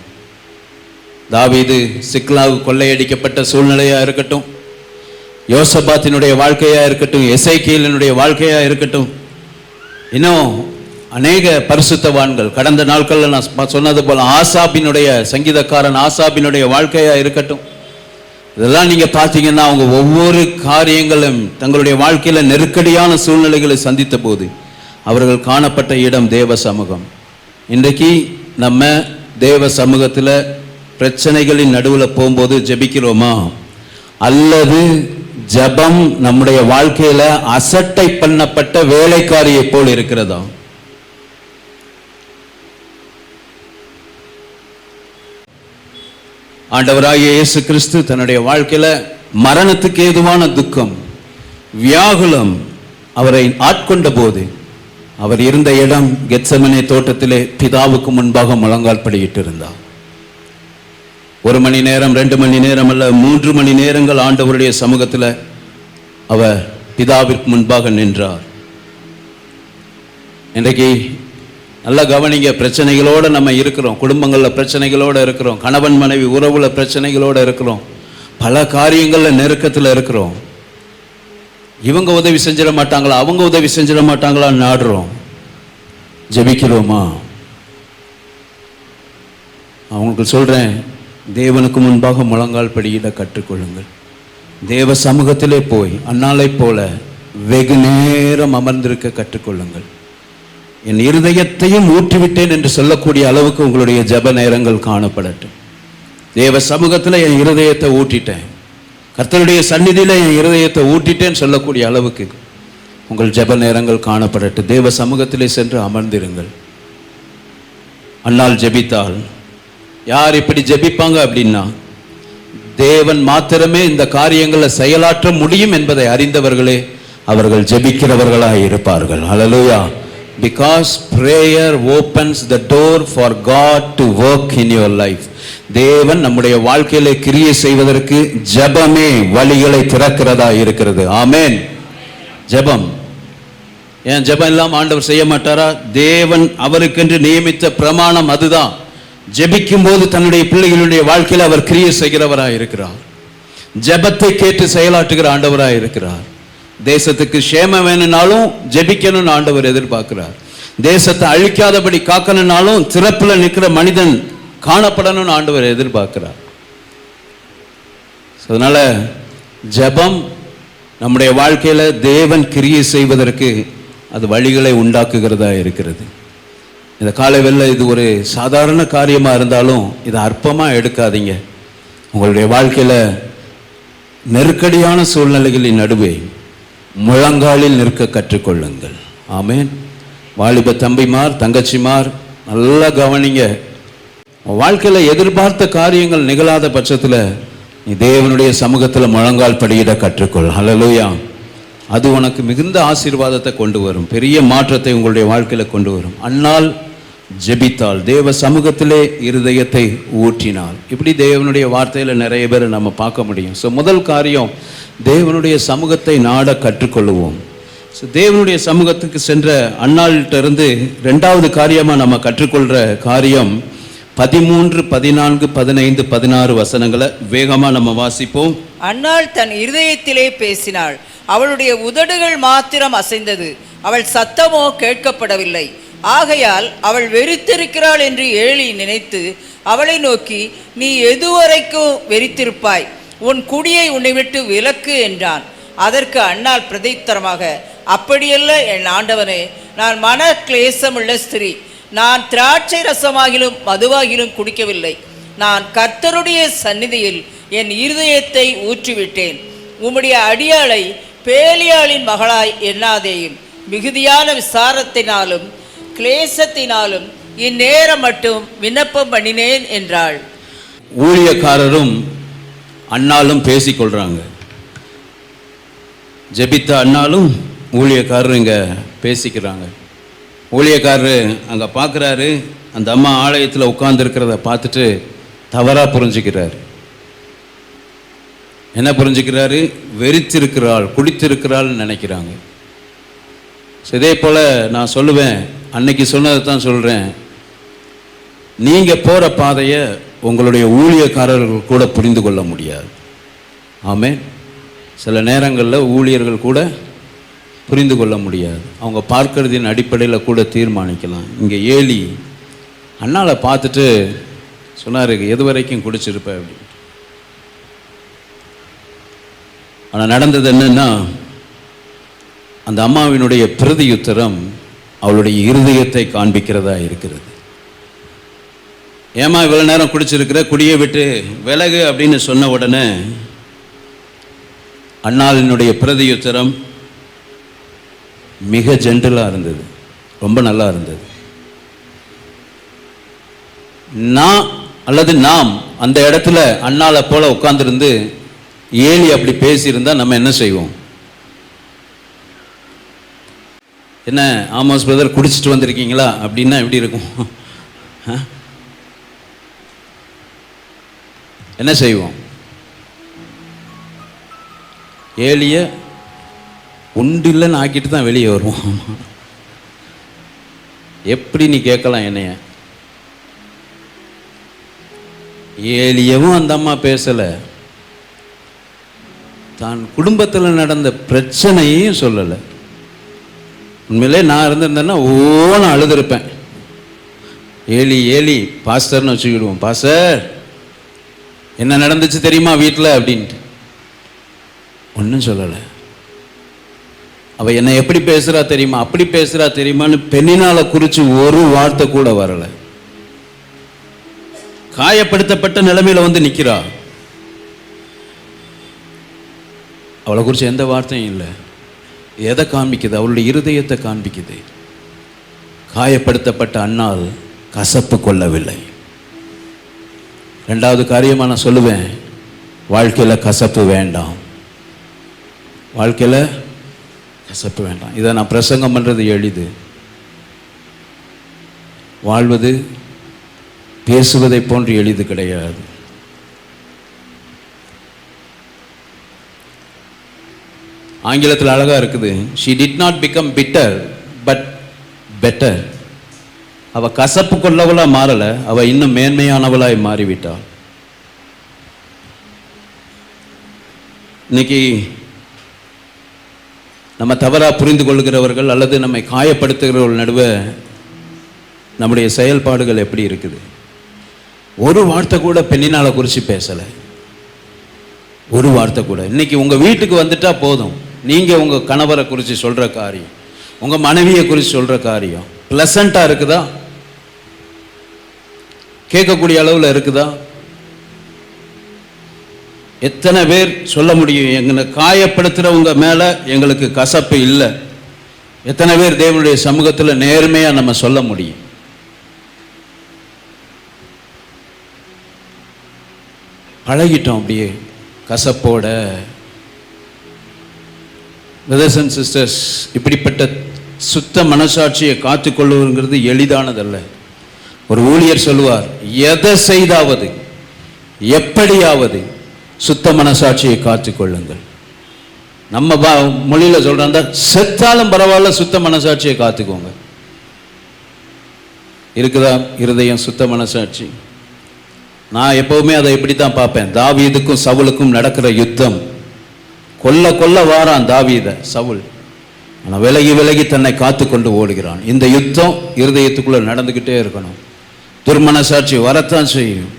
தாவீது சிக்லாகு கொள்ளையடிக்கப்பட்ட சூழ்நிலையாக இருக்கட்டும், யோசபாத்தினுடைய வாழ்க்கையாக இருக்கட்டும், எசேக்கியேலினுடைய வாழ்க்கையாக இருக்கட்டும், இன்னும் அநேக பரிசுத்தவான்கள் கடந்த நாட்களில் நான் சொன்னது போல் ஆசாபினுடைய சங்கீதக்காரன் ஆசாபினுடைய வாழ்க்கையாக இருக்கட்டும், இதெல்லாம் நீங்கள் பார்த்தீங்கன்னா அவங்க ஒவ்வொரு காரியங்களும் தங்களுடைய வாழ்க்கையில் நெருக்கடியான சூழ்நிலைகளை சந்தித்த போது அவர்கள் காணப்பட்ட இடம் தேவ சமூகம். இன்றைக்கு நம்ம தேவ சமூகத்தில் பிரச்சனைகளின் நடுவில் போகும்போது ஜெபிக்கிறோமா? அல்லது ஜெபம் நம்முடைய வாழ்க்கையில அசட்டை பண்ணப்பட்ட வேலைக்காரியை போல் இருக்கிறதா? ஆண்டவராகிய இயேசு கிறிஸ்து தன்னுடைய வாழ்க்கையில மரணத்துக்கு ஏதுவான துக்கம், வியாகுலம் அவரை ஆட்கொண்ட போது அவர் இருந்த இடம் கெத்செமனே தோட்டத்திலே பிதாவுக்கு முன்பாக முழங்கால் படியிட்டு இருந்தார். 1 மணி நேரம், 2 மணி நேரம் அல்ல, 3 மணி நேரங்கள் ஆண்டவருடைய சமூகத்தில் அவர் பிதாவிற்கு முன்பாக நின்றார். இன்றைக்கு நல்லா கவனிங்க, பிரச்சனைகளோடு நம்ம இருக்கிறோம், குடும்பங்களில் பிரச்சனைகளோடு இருக்கிறோம், கணவன் மனைவி உறவுல பிரச்சனைகளோடு இருக்கிறோம், பல காரியங்களில் நெருக்கத்தில் இருக்கிறோம். இவங்க உதவி செஞ்சிட மாட்டாங்களா, அவங்க உதவி செஞ்சிட மாட்டாங்களான்னு நாடுறோம். ஜெபிக்கிறோமா? அவங்களுக்கு சொல்கிறேன், தேவனுக்கு முன்பாக முழங்கால் படியிட கற்றுக்கொள்ளுங்கள். தேவ சமூகத்திலே போய் அன்னாலை போல வெகு நேரம் அமர்ந்திருக்க கற்றுக்கொள்ளுங்கள். என் இருதயத்தையும் ஊற்றிவிட்டேன் என்று சொல்லக்கூடிய அளவுக்கு உங்களுடைய ஜெப நேரங்கள் காணப்படட்டும். தேவ சமூகத்தில் என் இருதயத்தை ஊற்றிட்டேன், கர்த்தருடைய சந்நிதியில் என் இருதயத்தை ஊற்றிட்டேன்னு சொல்லக்கூடிய அளவுக்கு உங்கள் ஜெப நேரங்கள் காணப்படட்டும். தேவ சமூகத்திலே சென்று அமர்ந்திருங்கள். அன்னாள் ஜெபித்தாள். யார் இப்படி ஜெபிப்பாங்க அப்படின்னா, தேவன் மாத்திரமே இந்த காரியங்களை செயலாற்ற முடியும் என்பதை அறிந்தவர்களே அவர்கள் ஜெபிக்கிறவர்களாக இருப்பார்கள். ஹல்லேலூயா. Because prayer opens the door for God to work in your life. தேவன் நம்முடைய வாழ்க்கையிலே கிரியை செய்வதற்கு ஜெபமே வழிகளை திறக்கிறதா இருக்கிறது. ஆமென். ஜெபம் ஏன் ஜெபம் இல்லாம ஆண்டவர் செய்ய மாட்டாரா? தேவன் அவருக்கென்று நியமித்த பிரமாணம் அதுதான். ஜெபிக்கும் போது தன்னுடைய பிள்ளைகளுடைய வாழ்க்கையில் அவர் கிரியை செய்கிறவராக இருக்கிறார். ஜெபத்தை கேட்டு செயலாற்றுகிற ஆண்டவராக இருக்கிறார். தேசத்துக்கு சேமம் வேணும்னாலும் ஜெபிக்கணும்னு ஆண்டவர் எதிர்பார்க்கிறார். தேசத்தை அழிக்காதபடி காக்கணும்னாலும் திறப்புல நிற்கிற மனிதன் காணப்படணும்னு ஆண்டவர் எதிர்பார்க்கிறார். அதனால ஜெபம் நம்முடைய வாழ்க்கையில தேவன் கிரியை செய்வதற்கு அது வழிகளை உண்டாக்குகிறதா இருக்கிறது. இந்த காலை வேளை இது ஒரு சாதாரண காரியமா இருந்தாலும் இதை அற்பமா எடுக்காதீங்க. உங்களுடைய வாழ்க்கையில நெருக்கடியான சூழ்நிலைகளின் நடுவே முழங்காலில் நிற்க கற்றுக்கொள்ளுங்கள். ஆமென். வாலிப தம்பிமார், தங்கச்சிமார், நல்லா கவனிங்க. வாழ்க்கையில் எதிர்பார்த்த காரியங்கள் நிகழாத பட்சத்தில் நீ தேவனுடைய சமூகத்தில் முழங்கால் படியிட கற்றுக்கொள். ஹல்லேலூயா. அது உனக்கு மிகுந்த ஆசீர்வாதத்தை கொண்டு வரும், பெரிய மாற்றத்தை உங்களுடைய வாழ்க்கையில் கொண்டு வரும். அன்னாள் ஜெபித்தாள், தேவ சமூகத்திலே இருதயத்தை ஊற்றினாள். இப்படி தேவனுடைய வார்த்தையில் நிறைய பேர் நம்ம பார்க்க முடியும். ஸோ முதல் காரியம், தேவனுடைய சமூகத்தை நாட கற்றுக்கொள்ளுவோம். ஸோ தேவனுடைய சமூகத்துக்கு சென்ற அன்னாள்கிட்ட இருந்து 2வது காரியமாக நம்ம கற்றுக்கொள்கிற காரியம் 13, 14, 15, 16 வசனங்களை வேகமாக நம்ம வாசிப்போம். அன்னாள் தன் இருதயத்திலே பேசினாள், அவளுடைய உதடுகள் மாத்திரம் அசைந்தது, அவள் சத்தமோ கேட்கப்படவில்லை. ஆகையால் அவள் வெறித்திருக்கிறாள் என்று ஏலி நினைத்து அவளை நோக்கி, நீ எதுவரைக்கும் வெறித்திருப்பாய்? உன் குடியை உன்னை விட்டு விலக்கு என்றான். அதற்கு அன்னாள் பிரதித்தரமாக, அப்படியல்ல என் ஆண்டவனே, நான் மன கிளேசமுள்ள ஸ்திரீ, நான் திராட்சை ரசமாகிலும் மதுவாகிலும் குடிக்கவில்லை. நான் கர்த்தருடைய சந்நிதியில் என் இருதயத்தை ஊற்றிவிட்டேன். உம்முடைய அடியாளை பேலியாளின் மகளாய் எண்ணாதேயும். மிகுதியான விசாரத்தினாலும் கிளேசத்தினாலும் இந்நேரம் மட்டும் விண்ணப்பம் பண்ணினேன் என்றாள். ஊழியக்காரரும் அன்னாலும் பேசிக்கொள்றாங்க. ஜெபித்த அன்னாலும் ஊழியக்காரரும் இங்கே பேசிக்கிறாங்க. ஊழியக்காரர் அங்கே பார்க்குறாரு, அந்த அம்மா ஆலயத்தில் உட்கார்ந்துருக்கிறத பார்த்துட்டு தவறாக புரிஞ்சுக்கிறார். என்ன புரிஞ்சுக்கிறாரு? வெறித்திருக்கிறாள், குடித்திருக்கிறாள்னு நினைக்கிறாங்க. இதே போல் நான் சொல்லுவேன், அன்னைக்கு சொன்னதை தான் சொல்கிறேன், நீங்கள் போகிற பாதையை உங்களுடைய ஊழியக்காரர்கள் கூட புரிந்து கொள்ள முடியாது. ஆமென். சில நேரங்களில் ஊழியர்கள் கூட புரிந்து கொள்ள முடியாது. அவங்க பார்க்கறதின் அடிப்படையில் கூட தீர்மானிக்கலாம். இங்கே ஏலி அண்ணாவை பார்த்துட்டு சொன்னார், எது வரைக்கும் குடிச்சிருப்ப அப்படின்னு. ஆனால் நடந்தது என்னன்னா, அந்த அம்மாவினுடைய பிரதியுத்தரம் அவளுடைய இருதயத்தை காண்பிக்கிறதா இருக்கிறது. ஏமா இவ்வளோ நேரம் குடிச்சிருக்கிற, குடியை விட்டு விலகு அப்படின்னு சொன்ன உடனே அன்னாளினுடைய பிரதியுத்தரம் மிக ஜென்டலாக இருந்தது, ரொம்ப நல்லா இருந்தது. நாம் அந்த இடத்துல அண்ணாலை போல உட்கார்ந்துருந்து ஏலி அப்படி பேசியிருந்தா நம்ம என்ன செய்வோம்? என்ன ஆமோஸ் பிரதர் குடிச்சிட்டு வந்திருக்கீங்களா அப்படின்னா எப்படி இருக்கும்? என்ன செய்வோம்? ஏலிய உண்டு இல்லைன்னு ஆக்கிட்டு தான் வெளியே வருவோம். எப்படி நீ கேட்கலாம் என்னைய? ஏலியவும் அந்த அம்மா பேசலை, தான் குடும்பத்தில் நடந்த பிரச்சனையையும் சொல்லலை. உண்மையிலே நான் இருந்திருந்தேன்னா ஓன்னு அழுதுருப்பேன். ஏலி பாஸ்டர்னு வச்சுக்கிடுவோம், பாஸ்டர் என்ன நடந்துச்சு தெரியுமா வீட்டில் அப்படின்ட்டு. ஒன்றும் சொல்லலை. அவள் என்னை எப்படி பேசுகிறா தெரியுமா, அப்படி பேசுகிறா தெரியுமான்னு பெண்ணினால குறித்து ஒரு வார்த்தை கூட வரலை. காயப்படுத்தப்பட்ட நிலைமையில வந்து நிற்கிறா. அவளை குறித்து எந்த வார்த்தையும் இல்லை. எதை காண்பிக்குது? அவளுடைய இருதயத்தை காண்பிக்குது. காயப்படுத்தப்பட்ட அன்னாள் கசப்பு கொள்ளவில்லை. ரெண்டாவது காரியமாக நான் சொல்லுவேன், வாழ்க்கையில் கசப்பு வேண்டாம். வாழ்க்கையில் கசப்பு வேண்டாம். இதை நான் பிரசங்கம் பண்ணுறது எளிது, வாழ்வது பேசுவதை போன்று எளிது கிடையாது. ஆங்கிலத்தில் அழகாக இருக்குது, she did not become bitter but better. அவள் கசப்பு கொள்ளவளாக மாறலை, அவள் இன்னும் மேன்மையானவளாய் மாறிவிட்டாள். இன்னைக்கு நம்ம தவறாக புரிந்து கொள்கிறவர்கள் அல்லது நம்மை காயப்படுத்துகிறவர்கள் நடுவே நம்முடைய செயல்பாடுகள் எப்படி இருக்குது? ஒரு வார்த்தை கூட பெண்ணினால குறித்து பேசலை, ஒரு வார்த்தை கூட. இன்னைக்கு உங்கள் வீட்டுக்கு வந்துட்டா போதும், நீங்கள் உங்கள் கணவரை குறித்து சொல்கிற காரியம், உங்கள் மனைவியை குறித்து சொல்கிற காரியம் ப்ளசண்ட்டாக இருக்குதா? கேட்கக்கூடிய அளவில் இருக்குதா? எத்தனை பேர் சொல்ல முடியும், எங்களை காயப்படுத்துகிறவங்க மேலே எங்களுக்கு கசப்பு இல்லை? எத்தனை பேர் தேவனுடைய சமூகத்தில் நேர்மையாக நம்ம சொல்ல முடியும்? பழகிட்டோம் அப்படியே கசப்போட. பிரதர்ஸ் அண்ட் சிஸ்டர்ஸ், இப்படிப்பட்ட சுத்த மனசாட்சியை காத்துக்கொள்ளுங்கிறது எளிதானதல்ல. ஒரு ஊழியர் சொல்லுவார், எதை செய்தாவது எப்படியாவது சுத்த மனசாட்சியை காத்துக்கொள்ளுங்கள். நம்ம மொழியில் சொல்றாங்க, செத்தாலும் பரவாயில்ல சுத்த மனசாட்சியை காத்துக்கோங்க. இருக்குதா இருதயம் சுத்த மனசாட்சி? நான் எப்பவுமே அதை இப்படி தான் பார்ப்பேன். தாவீதுக்கும் சவுலுக்கும் நடக்கிற யுத்தம், கொல்ல வாரான் தாவீத சவுல், ஆனால் விலகி விலகி தன்னை காத்து கொண்டு ஓடுகிறான். இந்த யுத்தம் இருதயத்துக்குள்ள நடந்துக்கிட்டே இருக்கணும். துர்மனசாட்சி வரத்தான் செய்யும்,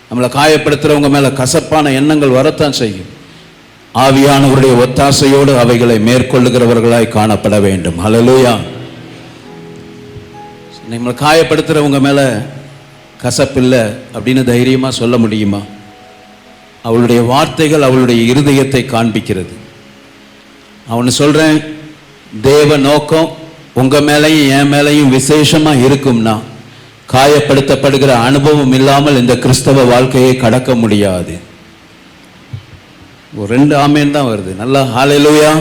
நம்மளை காயப்படுத்துகிறவங்க மேலே கசப்பான எண்ணங்கள் வரத்தான் செய்யும். ஆவியானவருடைய ஒத்தாசையோடு அவைகளை மேற்கொள்ளுகிறவர்களாய் காணப்பட வேண்டும். ஹல்லேலூயா. நம்மளை காயப்படுத்துகிறவங்க மேலே கசப்பில்லை அப்படின்னு தைரியமாக சொல்ல முடியுமா? அவளுடைய வார்த்தைகள் அவளுடைய இருதயத்தை காண்பிக்கிறது. அவனு சொல்கிறேன், தேவ நோக்கம் உங்கள் மேலேயும் என் மேலேயும் விசேஷமாக இருக்கும்னா காயப்படுத்தப்படுகிற அனுபவம் இல்லாமல் இந்த கிறிஸ்தவ வாழ்க்கையை கடக்க முடியாது. ஒரு 2 ஆமேன் தான் வருது. நல்லா ஹல்லேலூயா.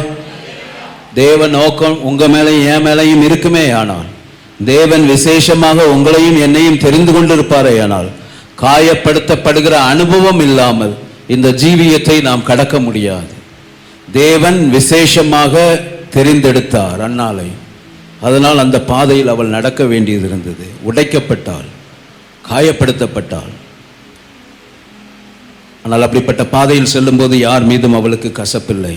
தேவ நோக்கம் உங்கள் மேலேயும் என் மேலேயும் இருக்குமே ஆனால், தேவன் விசேஷமாக உங்களையும் என்னையும் தெரிந்து கொண்டிருப்பாரே ஆனால், காயப்படுத்தப்படுகிற அனுபவம் இல்லாமல் இந்த ஜீவியத்தை நாம் கடக்க முடியாது. தேவன் விசேஷமாக தெரிந்தெடுத்தார் அன்னாளை. அதனால் அந்த பாதையில் அவள் நடக்க வேண்டியது இருந்தது. உடைக்கப்பட்டாள், காயப்படுத்தப்பட்டாள். ஆனால் அப்படிப்பட்ட பாதையில் செல்லும்போது யார் மீதும் அவளுக்கு கசப்பில்லை.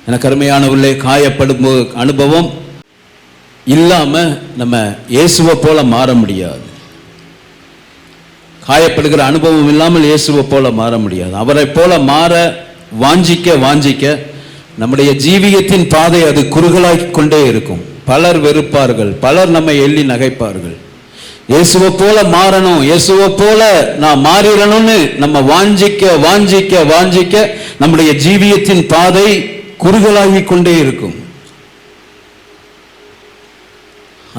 எனக்கு அருமையானவர்களே, காயப்படும் போது அனுபவம் இல்லாமல் நம்ம இயேசுவை போல மாற முடியாது. காயப்படுகிற அனுபவம் இல்லாமல் இயேசுவை போல மாற முடியாது. அவரை போல மாற வாஞ்சிக்க நம்முடைய ஜீவியத்தின் பாதை அது குறுகலாக்கி கொண்டே இருக்கும். பலர் வெறுப்பார்கள், பலர் நம்மை எள்ளி நகைப்பார்கள். இயேசுவை போல மாறணும், இயேசுவை போல நான் மாறிடணும்னு நம்ம வாஞ்சிக்க வாஞ்சிக்க வாஞ்சிக்க நம்முடைய ஜீவியத்தின் பாதை குறுகலாகி கொண்டே இருக்கும்.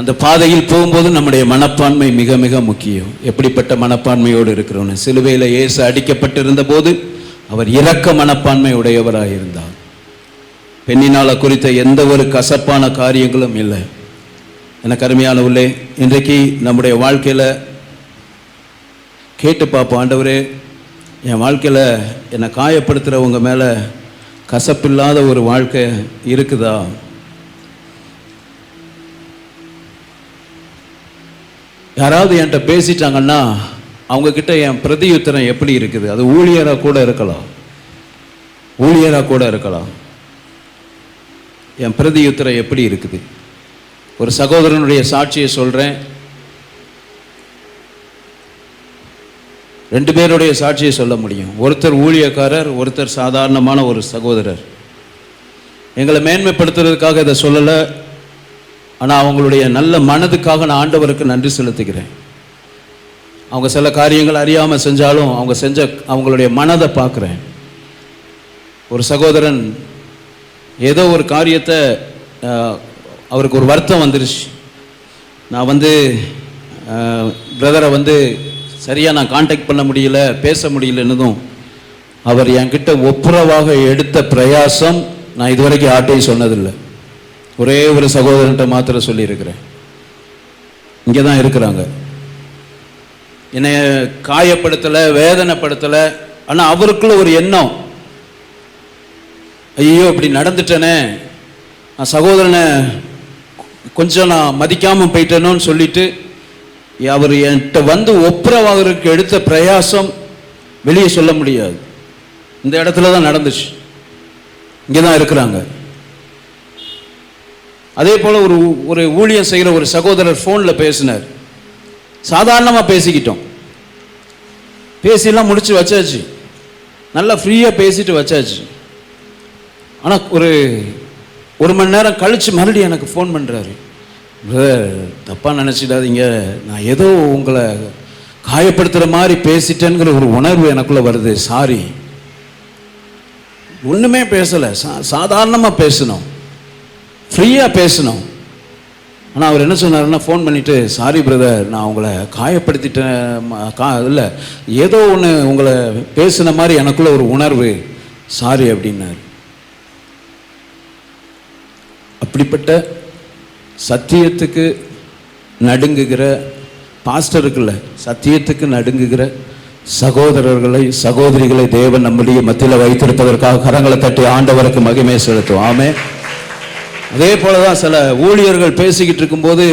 அந்த பாதையில் போகும்போது நம்முடைய மனப்பான்மை மிக மிக முக்கியம். எப்படிப்பட்ட மனப்பான்மையோடு இருக்கிறோம்? சிலுவையில் இயேசு அடிக்கப்பட்டிருந்த போது அவர் இரக்க மனப்பான்மை உடையவராக இருந்தார். பெண்ணினால குறித்த எந்த ஒரு கசப்பான காரியங்களும் இல்லை. எனக்கு அருமையானவர்களே, இன்றைக்கு நம்முடைய வாழ்க்கையில் கேட்டு பார்ப்போம், ஆண்டவரே என் வாழ்க்கையில் என்னை காயப்படுத்துகிறவங்க மேலே கசப்பில்லாத ஒரு வாழ்க்கை இருக்குதா? யாராவது என்கிட்ட பேசிட்டாங்கன்னா அவங்கக்கிட்ட என் பிரதியுத்தரம் எப்படி இருக்குது? அது ஊழியராக கூட இருக்கலாம், ஊழியராக கூட இருக்கலாம். என் பிரதியுத்தரம் எப்படி இருக்குது? ஒரு சகோதரனுடைய சாட்சியை சொல்கிறேன். 2 பேருடைய சாட்சியை சொல்ல முடியும். ஒருத்தர் ஊழியக்காரர், ஒருத்தர் சாதாரணமான ஒரு சகோதரர். எங்களை மேன்மைப்படுத்துறதுக்காக இதை சொல்லலை, ஆனால் அவங்களுடைய நல்ல மனதுக்காக நான் ஆண்டவருக்கு நன்றி செலுத்துகிறேன். அவங்க சில காரியங்கள் அறியாமல் செஞ்சாலும் அவங்க செஞ்ச அவங்களுடைய மனதை பார்க்குறேன். ஒரு சகோதரன் ஏதோ ஒரு காரியத்தை அவருக்கு ஒரு வருத்தம் வந்துருச்சு. நான் பிரதரை சரியாக நான் காண்டாக்ட் பண்ண முடியல, பேச முடியலன்னதும் அவர் என்கிட்ட ஒப்புரவாக எடுத்த பிரயாசம் நான் இதுவரைக்கும் யார்ட்டையும் சொன்னதில்லை. ஒரே ஒரு சகோதரன்ட்ட மாத்திரம் சொல்லியிருக்கிறேன். இங்கே தான் இருக்கிறாங்க. என்னை காயப்படுத்தலை, வேதனைப்படுத்தலை. ஆனால் அவருக்குள்ள ஒரு எண்ணம், ஐயோ இப்படி நடந்துட்டேனே, நான் சகோதரனை கொஞ்சம் நான் மதிக்காமல் போயிட்டேனோன்னு சொல்லிட்டு அவர் என்கிட்ட ஒப்புரவாகிறதுக்கு எடுத்த பிரயாசம் வெளியே சொல்ல முடியாது. இந்த இடத்துல தான் நடந்துச்சு. இங்கே தான் இருக்கிறாங்க. அதே போல் ஒரு ஊழியம் செய்கிற ஒரு சகோதரர் ஃபோனில் பேசினார். சாதாரணமாக பேசிக்கிட்டோம், பேசிலாம் முடிச்சு வச்சாச்சு, நல்லா ஃப்ரீயாக பேசிட்டு வச்சாச்சு. ஆனால் ஒரு மணி நேரம் கழித்து மறுபடியும் எனக்கு ஃபோன் பண்ணுறாரு. தப்பாக நினச்சிடாதீங்க, நான் ஏதோ உங்களை காயப்படுத்துகிற மாதிரி பேசிட்டேங்கிற ஒரு உணர்வு எனக்குள்ளே வருது, சாரி. ஒன்றுமே பேசலை, சாதாரணமாக பேசணும், ஃப்ரீயாக பேசணும். ஆனால் அவர் என்ன சொன்னார்னா, ஃபோன் பண்ணிவிட்டு, சாரி பிரதர், நான் உங்களை காயப்படுத்திட்டேன், இல்லை ஏதோ ஒன்று உங்களை பேசின மாதிரி எனக்குள்ள ஒரு உணர்வு, சாரி அப்படின்னார். அப்படிப்பட்ட சத்தியத்துக்கு நடுங்குகிற பாஸ்டருக்குள்ள சத்தியத்துக்கு நடுங்குகிற சகோதரர்களை சகோதரிகளை தேவன் நம்முடைய மத்தியில் வைத்திருப்பதற்காக கரங்களை தட்டி ஆண்டவருக்கு மகிமை செலுத்தும். ஆமென். அதே போல தான் சில ஊழியர்கள் பேசிக்கிட்டு இருக்கும்போது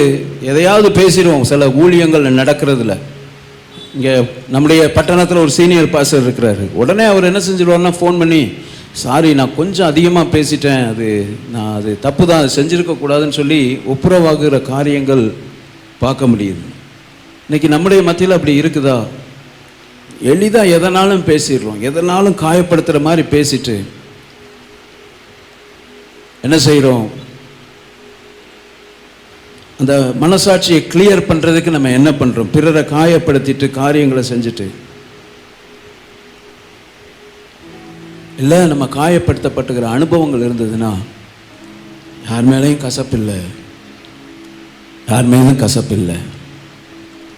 எதையாவது பேசிடுவோம். சில ஊழியங்கள் நடக்கிறதில்ல. இங்கே நம்முடைய பட்டணத்தில் ஒரு சீனியர் பாஸ்டர் இருக்கிறாரு. உடனே அவர் என்ன செஞ்சிருவார்னா, ஃபோன் பண்ணி, சாரி நான் கொஞ்சம் அதிகமாக பேசிட்டேன், நான் அது தப்பு தான், அது செஞ்சுருக்கக்கூடாதுன்னு சொல்லி ஒப்புரவாகிற காரியங்கள் பார்க்க முடியுது. இன்றைக்கி நம்முடைய மத்தியில் அப்படி இருக்குதா? எளிதாக எதனாலும் பேசிடுறோம், எதனாலும் காயப்படுத்துகிற மாதிரி பேசிட்டு என்ன செய்கிறோம்? அந்த மனசாட்சியை கிளியர் பண்ணுறதுக்கு நம்ம என்ன பண்ணுறோம்? பிறரை காயப்படுத்திட்டு காரியங்களை செஞ்சுட்டு, இல்லை நம்ம காயப்படுத்தப்பட்டுக்கிற அனுபவங்கள் இருந்ததுன்னா யார் மேலேயும் கசப்பில்லை, யார் மேலும் கசப்பில்லை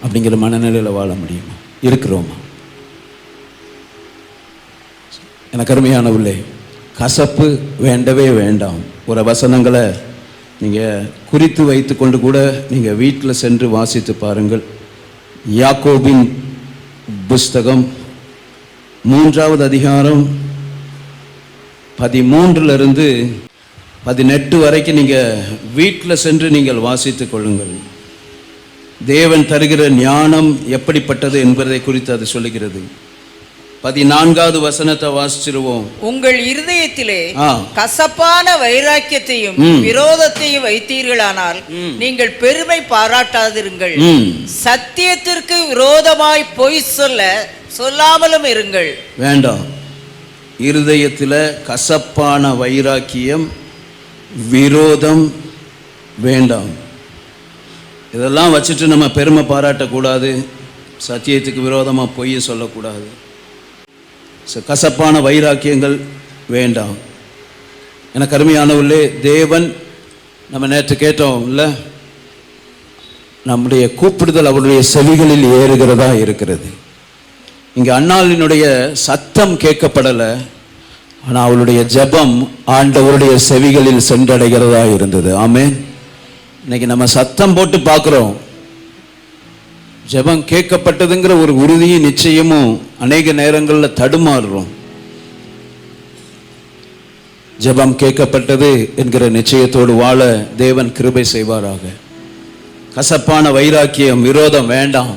அப்படிங்கிற மனநிலையில் வாழ முடியுமா? இருக்கிறோமா? எனக்கு அருமையானவர்களே, கசப்பு வேண்டவே வேண்டாம். ஒரு வசனங்களை நீங்கள் குறித்து வைத்து கொண்டு கூட நீங்கள் வீட்டில் சென்று வாசித்து பாருங்கள். யாக்கோபின் புஸ்தகம் 3வது அதிகாரம் 13 18 வரைக்கும் நீங்கள் வீட்டில் சென்று நீங்கள் வாசித்து கொள்ளுங்கள். தேவன் தருகிற ஞானம் எப்படிப்பட்டது என்பதை குறித்து அது சொல்லுகிறது. 14வது வசனத்தை வாசிச்சிருவோம். உங்கள் இருதயத்திலே கசப்பான வைராக்கியத்தையும் விரோதத்தையும் வைத்தீர்களானால் நீங்கள் பெருமை பாராட்டாதிருங்கள். சத்தியத்திற்கு விரோதமாய் பொய் சொல்லாமலும் இருங்கள். வேண்டாம். இருதயத்தில் கசப்பான வைராக்கியம், விரோதம் வேண்டாம். இதெல்லாம் வச்சுட்டு நம்ம பெருமை பாராட்டக்கூடாது, சத்தியத்துக்கு விரோதமாக பொய்யை சொல்லக்கூடாது. கசப்பான வைராக்கியங்கள் வேண்டாம். எனக்கு அருமையானவர்களே, தேவன் நம்ம நேற்று கேட்டோம் இல்லை, நம்முடைய கூப்பிடுதல் அவருடைய செவிகளில் ஏறுகிறதா இருக்கிறது. இங்கே அன்னாளினுடைய சத்தம் கேட்கப்படலை, ஆனால் அவளுடைய ஜெபம் ஆண்டவருடைய செவிகளில் சென்றடைகிறதா இருந்தது. ஆமென். இன்னைக்கு நம்ம சத்தம் போட்டு பார்க்குறோம், ஜெபம் கேட்கப்பட்டதுங்கிற ஒரு உறுதியும் நிச்சயமும் அநேக நேரங்களில் தடுமாறுறோம். ஜெபம் கேட்கப்பட்டது என்கிற நிச்சயத்தோடு வாழ தேவன் கிருபை செய்வாராக. கசப்பான வைராக்கியம், விரோதம் வேண்டாம்.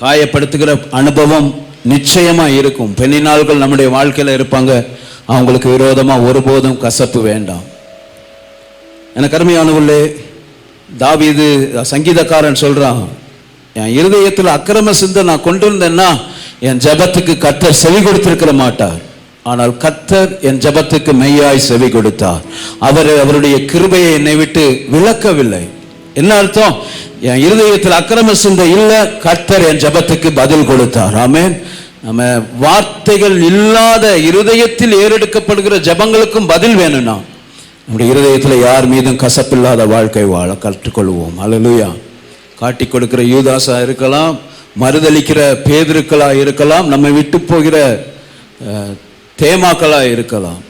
காயப்படுத்துகிற அனுபவம் நிச்சயமாக இருக்கும். பெண்ணினாள்கள் நம்முடைய வாழ்க்கையில் இருப்பாங்க, அவங்களுக்கு விரோதமாக ஒருபோதும் கசப்பு வேண்டாம். எனக்கு அருமையானவர்களே, தாவீது சங்கீதக்காரன் சொல்றான், என் இருதயத்தில் அக்கிரம சிந்தை நான் கொண்டு இருந்தேன்னா என் ஜெபத்துக்கு கர்த்தர் செவி கொடுத்திருக்க மாட்டார். ஆனால் கர்த்தர் என் ஜெபத்துக்கு மெய்யாய் செவி கொடுத்தார். அவருடைய கிருபையை என்னை விட்டு விலக்கவில்லை. என்ன அர்த்தம்? என் இருதயத்தில் அக்கிரம சிந்தை இல்லை, கர்த்தர் என் ஜெபத்துக்கு பதில் கொடுத்தார். ஆமென். நம்ம வார்த்தைகள் இல்லாத இருதயத்தில் ஏறெடுக்கப்படுகிற ஜெபங்களுக்கும் பதில் வேணும்னா நம்முடைய இருதயத்தில் யார் மீதும் கசப்பில்லாத வாழ்க்கை வாழ கற்றுக்கொள்வோம். அல்லேலூயா. காட்டி கொடுக்கிற யூதாசா இருக்கலாம், மறுதளிக்கிற பேதுருக்களா இருக்கலாம், நம்மை விட்டு போகிற தேமாக்களா இருக்கலாம்.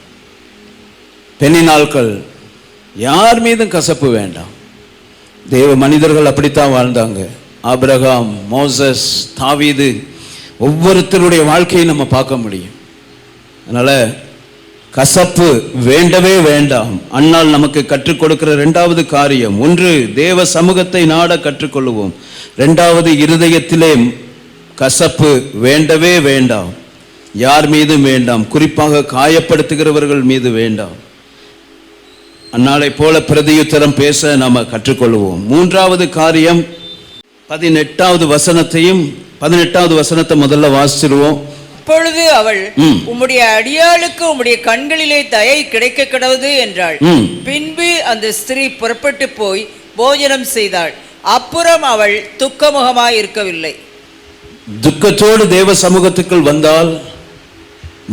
பெண்ணினாள்கள் யார் மீதும் கசப்பு வேண்டாம். தேவ மனிதர்கள் அப்படித்தான் வாழ்ந்தாங்க. ஆபிரகாம், மோசஸ், தாவீது, ஒவ்வொருத்தருடைய வாழ்க்கையை நம்ம பார்க்க முடியும். அதனால கசப்பு வேண்டவே வேண்டாம். அன்னால் நமக்கு கற்றுக் கொடுக்கிற இரண்டாவது காரியம், ஒன்று தேவ சமூகத்தை நாட கற்றுக்கொள்வோம். இரண்டாவது, இருதயத்திலே கசப்பு வேண்டவே வேண்டாம். யார் மீதும் வேண்டாம், குறிப்பாக காயப்படுத்துகிறவர்கள் மீது வேண்டாம். அந்நாளை போல பிரதியுத்தரம் பேச நாம கற்றுக்கொள்வோம். மூன்றாவது காரியம், 18வது வசனத்தை முதல்ல வாசிச்சிருவோம். அப்பொழுது அவள், உம்முடைய அடியாளுக்கு உம்முடைய கண்களிலே தயை கிடைக்க கடவுது என்றாள். பின்பு அந்த ஸ்திரீ புறப்பட்டு போய் போஜனம் செய்தாள். அப்புறம் அவள் துக்கமுகமாய் இருக்கவில்லை. துக்கத்தோடு தேவ சமூகத்திற்குள் வந்தால்,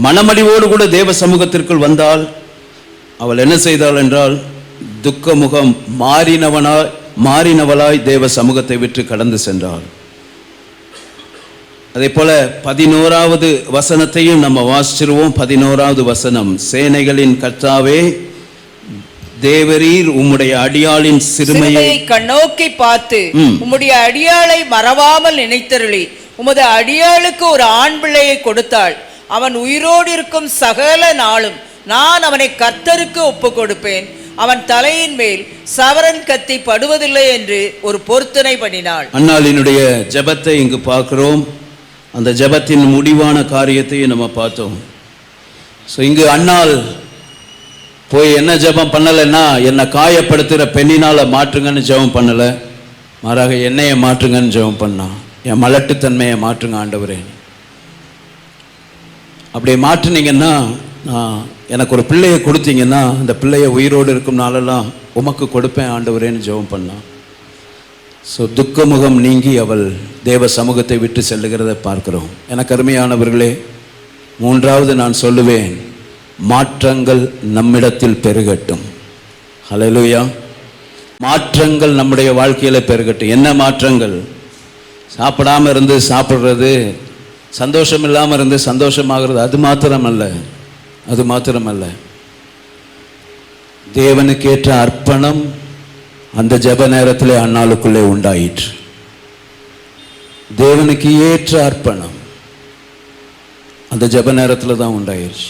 மனமடிவோடு கூட தேவ சமூகத்திற்குள் வந்தால், அவள் என்ன செய்தாள் என்றால், துக்கமுகம் மாறினவளாய் தேவ சமூகத்தை விட்டு கடந்து சென்றாள். அதே போல 11வது வசனத்தையும் நம்ம வாசிச்சிருவோம். 11வது வசனம், சேனைகளின் கர்த்தாவே, தேவரீர் உம்முடைய அடியாளின் சிறுமையை கண்ணோக்கி பார்த்து உம்முடைய அடியாளை மறவாமல் நினைத்தருளி உமது அடியாளுக்கு ஒரு ஆண் பிள்ளையை கொடுத்தாள். அவன் உயிரோடு இருக்கும் சகல நாளும் நான் அவனை கர்த்தருக்கு ஒப்பு கொடுப்பேன். அவன் தலையின் மேல் சவரன் கத்தி படுவதில்லை என்று ஒரு பொருத்தனை பண்ணினாள். அன்னாளினுடைய ஜெபத்தை இங்கு பார்க்கிறோம். அந்த ஜெபத்தின் முடிவான காரியத்தையும் நம்ம பார்த்தோம். ஸோ இங்கு அன்னாள் போய் என்ன ஜெபம் பண்ணலைன்னா, என்னை காயப்படுத்துகிற பெண்ணினால் மாற்றுங்கன்னு ஜெபம் பண்ணலை, மாறாக என்னையை மாற்றுங்கன்னு ஜெபம் பண்ணான். என் மலட்டுத்தன்மையை மாற்றுங்க ஆண்டவரே. அப்படி மாற்றினீங்கன்னா, எனக்கு ஒரு பிள்ளையை கொடுத்தீங்கன்னா அந்த பிள்ளையை உயிரோடு இருக்கும் நாளெல்லாம் உமக்கு கொடுப்பேன் ஆண்டவரேன்னு ஜெபம் பண்ணான். ஸோ துக்கமுகம் நீங்கி அவள் தேவ சமூகத்தை விட்டு செல்லுகிறத பார்க்கிறோம். எனக்கு அருமையானவர்களே, மூன்றாவது நான் சொல்லுவேன், மாற்றங்கள் நம்மிடத்தில் பெருகட்டும். ஹல்லேலூயா. மாற்றங்கள் நம்முடைய வாழ்க்கையில் பெருகட்டும். என்ன மாற்றங்கள்? சாப்பிடாமல் இருந்து சாப்பிட்றது, சந்தோஷம் இல்லாமல் இருந்து சந்தோஷமாகிறது, அது மாத்திரமல்ல. தேவனுக்கேற்ற அர்ப்பணம் அந்த ஜெப நேரத்தில் அன்னாளுக்குள்ளே உண்டாயிற்று. தேவனுக்கு ஏற்ற அர்ப்பணம் அந்த ஜெப நேரத்தில் தான் உண்டாயிடுச்சு.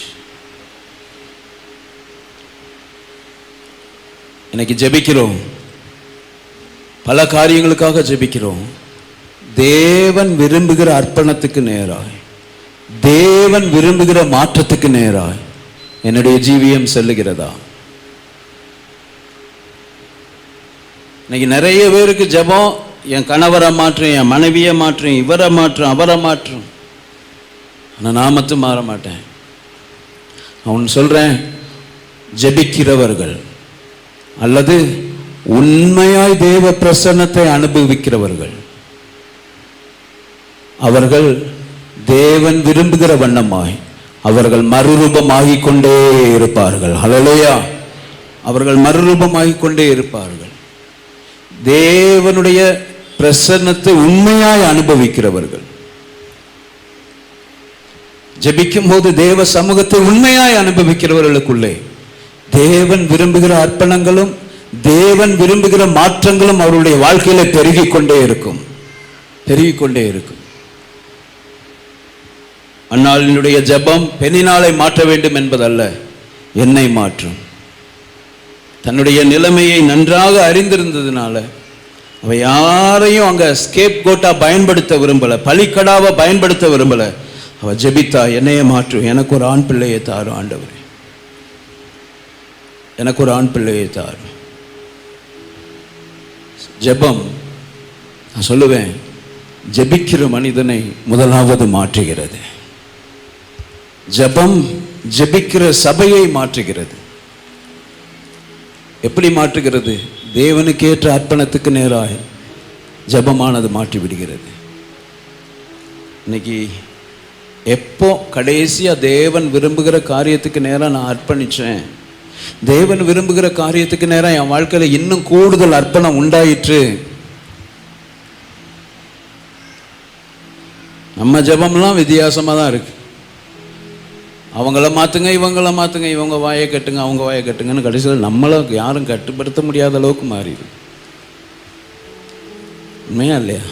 இன்னைக்கு ஜெபிக்கிறோம், பல காரியங்களுக்காக ஜெபிக்கிறோம். தேவன் விரும்புகிற அர்ப்பணத்துக்கு நேராய், தேவன் விரும்புகிற மாற்றத்துக்கு நேராய் என்னுடைய ஜீவியம் செல்லுகிறதா? இன்னைக்கு நிறைய பேருக்கு ஜெபம், என் கணவரை மாற்றும், என் மனைவியை மாற்றும், இவரை மாற்றும், அவரை மாற்றும். ஆனால் நான் மட்டும் மாற மாட்டேன். அவன் சொல்கிறேன், ஜெபிக்கிறவர்கள் அல்லது உண்மையாய் தேவ பிரசன்னத்தை அனுபவிக்கிறவர்கள், அவர்கள் தேவன் விரும்புகிற வண்ணமாய் அவர்கள் மறுரூபமாகிக் கொண்டே இருப்பார்கள். ஹல்லேலூயா. அவர்கள் மறுரூபமாகிக் கொண்டே இருப்பார்கள். தேவனுடைய பிரசன்னத்தை உண்மையாய் அனுபவிக்கிறவர்கள், ஜெபிக்கும் போது தேவ சமூகத்தை உண்மையாய் அனுபவிக்கிறவர்களுக்குள்ளே தேவன் விரும்புகிற அர்ப்பணங்களும் தேவன் விரும்புகிற மாற்றங்களும் அவருடைய வாழ்க்கையில பெருகிக் கொண்டே இருக்கும். அன்னாளினுடைய ஜெபம் பெனினாலை மாற்ற வேண்டும் என்பதல்ல, என்னை மாற்றும். தன்னுடைய நிலைமையை நன்றாக அறிந்திருந்ததுனால அவ யாரையும் அங்க ஸ்கேப் கோட்டா பயன்படுத்த விரும்பல, பலிக்கடாவை பயன்படுத்த விரும்பல. அவ ஜெபித்தா, என்னையே மாற்றும், எனக்கு ஒரு ஆண் பிள்ளையை தாரும் ஆண்டவரே, எனக்கு ஒரு ஆண் பிள்ளையை தாரும். ஜெபம், நான் சொல்லுவேன், ஜெபிக்கிற மனிதனை முதலாவது மாற்றுகிறது. ஜெபம் ஜெபிக்கிற சபையை மாற்றுகிறது. எப்படி மாற்றுகிறது? தேவனுக்கேற்ற அர்ப்பணத்துக்கு நேராக ஜெபமானது மாற்றி விடுகிறது. இன்னைக்கு எப்போ கடைசியா தேவன் விரும்புகிற காரியத்துக்கு நேராக நான் அர்ப்பணிச்சேன், தேவன் விரும்புகிற காரியத்துக்கு நேராக என் வாழ்க்கையில இன்னும் கூடுதல் அர்ப்பணம் உண்டாயிற்று. நம்ம ஜெபம்லாம் வித்தியாசமா தான் இருக்கு. அவங்கள மாற்றுங்க, இவங்கள மாற்றுங்க, இவங்க வாயை கட்டுங்க, அவங்க வாயை கட்டுங்கன்னு கடைசியில் நம்மளை யாரும் கட்டுப்படுத்த முடியாத அளவுக்கு மாறிடுது. உண்மையா இல்லையா?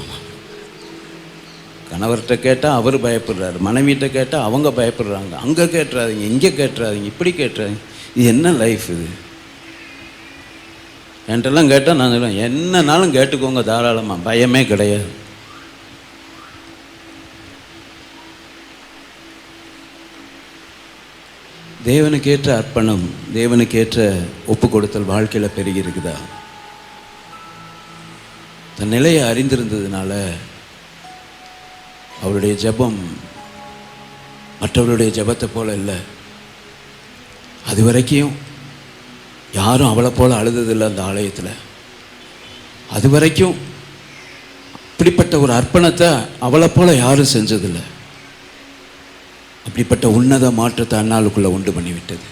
கணவர்கிட்ட கேட்டால் அவர் பயப்படுறாரு, மனைவிட்ட கேட்டால் அவங்க பயப்படுறாங்க, அங்கே கேட்டுறாதீங்க, இங்கே கேட்டுறாதீங்க, இப்படி கேட்டுறாதீங்க. இது என்ன லைஃப் இது? என்கிட்டலாம் கேட்டால் நான் சொல்லுவேன், என்னன்னாலும் கேட்டுக்கோங்க தாராளமாக, பயமே கிடையாது. தேவனுக்கேற்ற அர்ப்பணம், தேவனுக்கேற்ற ஒப்பு கொடுத்தல் வாழ்க்கையில் பெருகி இருக்குதா? தன் நிலையை அறிந்திருந்ததுனால அவருடைய ஜெபம் மற்றவருடைய ஜெபத்தை போல இல்லை. அது வரைக்கும் யாரும் அவளை போல அழுததில்லை அந்த ஆலயத்தில். அது வரைக்கும் அப்படிப்பட்ட ஒரு அர்ப்பணத்தை அவளை போல யாரும் செஞ்சதில்லை. அப்படிப்பட்ட உன்னத மாற்றத்தை அன்னாளுக்குள்ள உண்டு பண்ணிவிட்டது.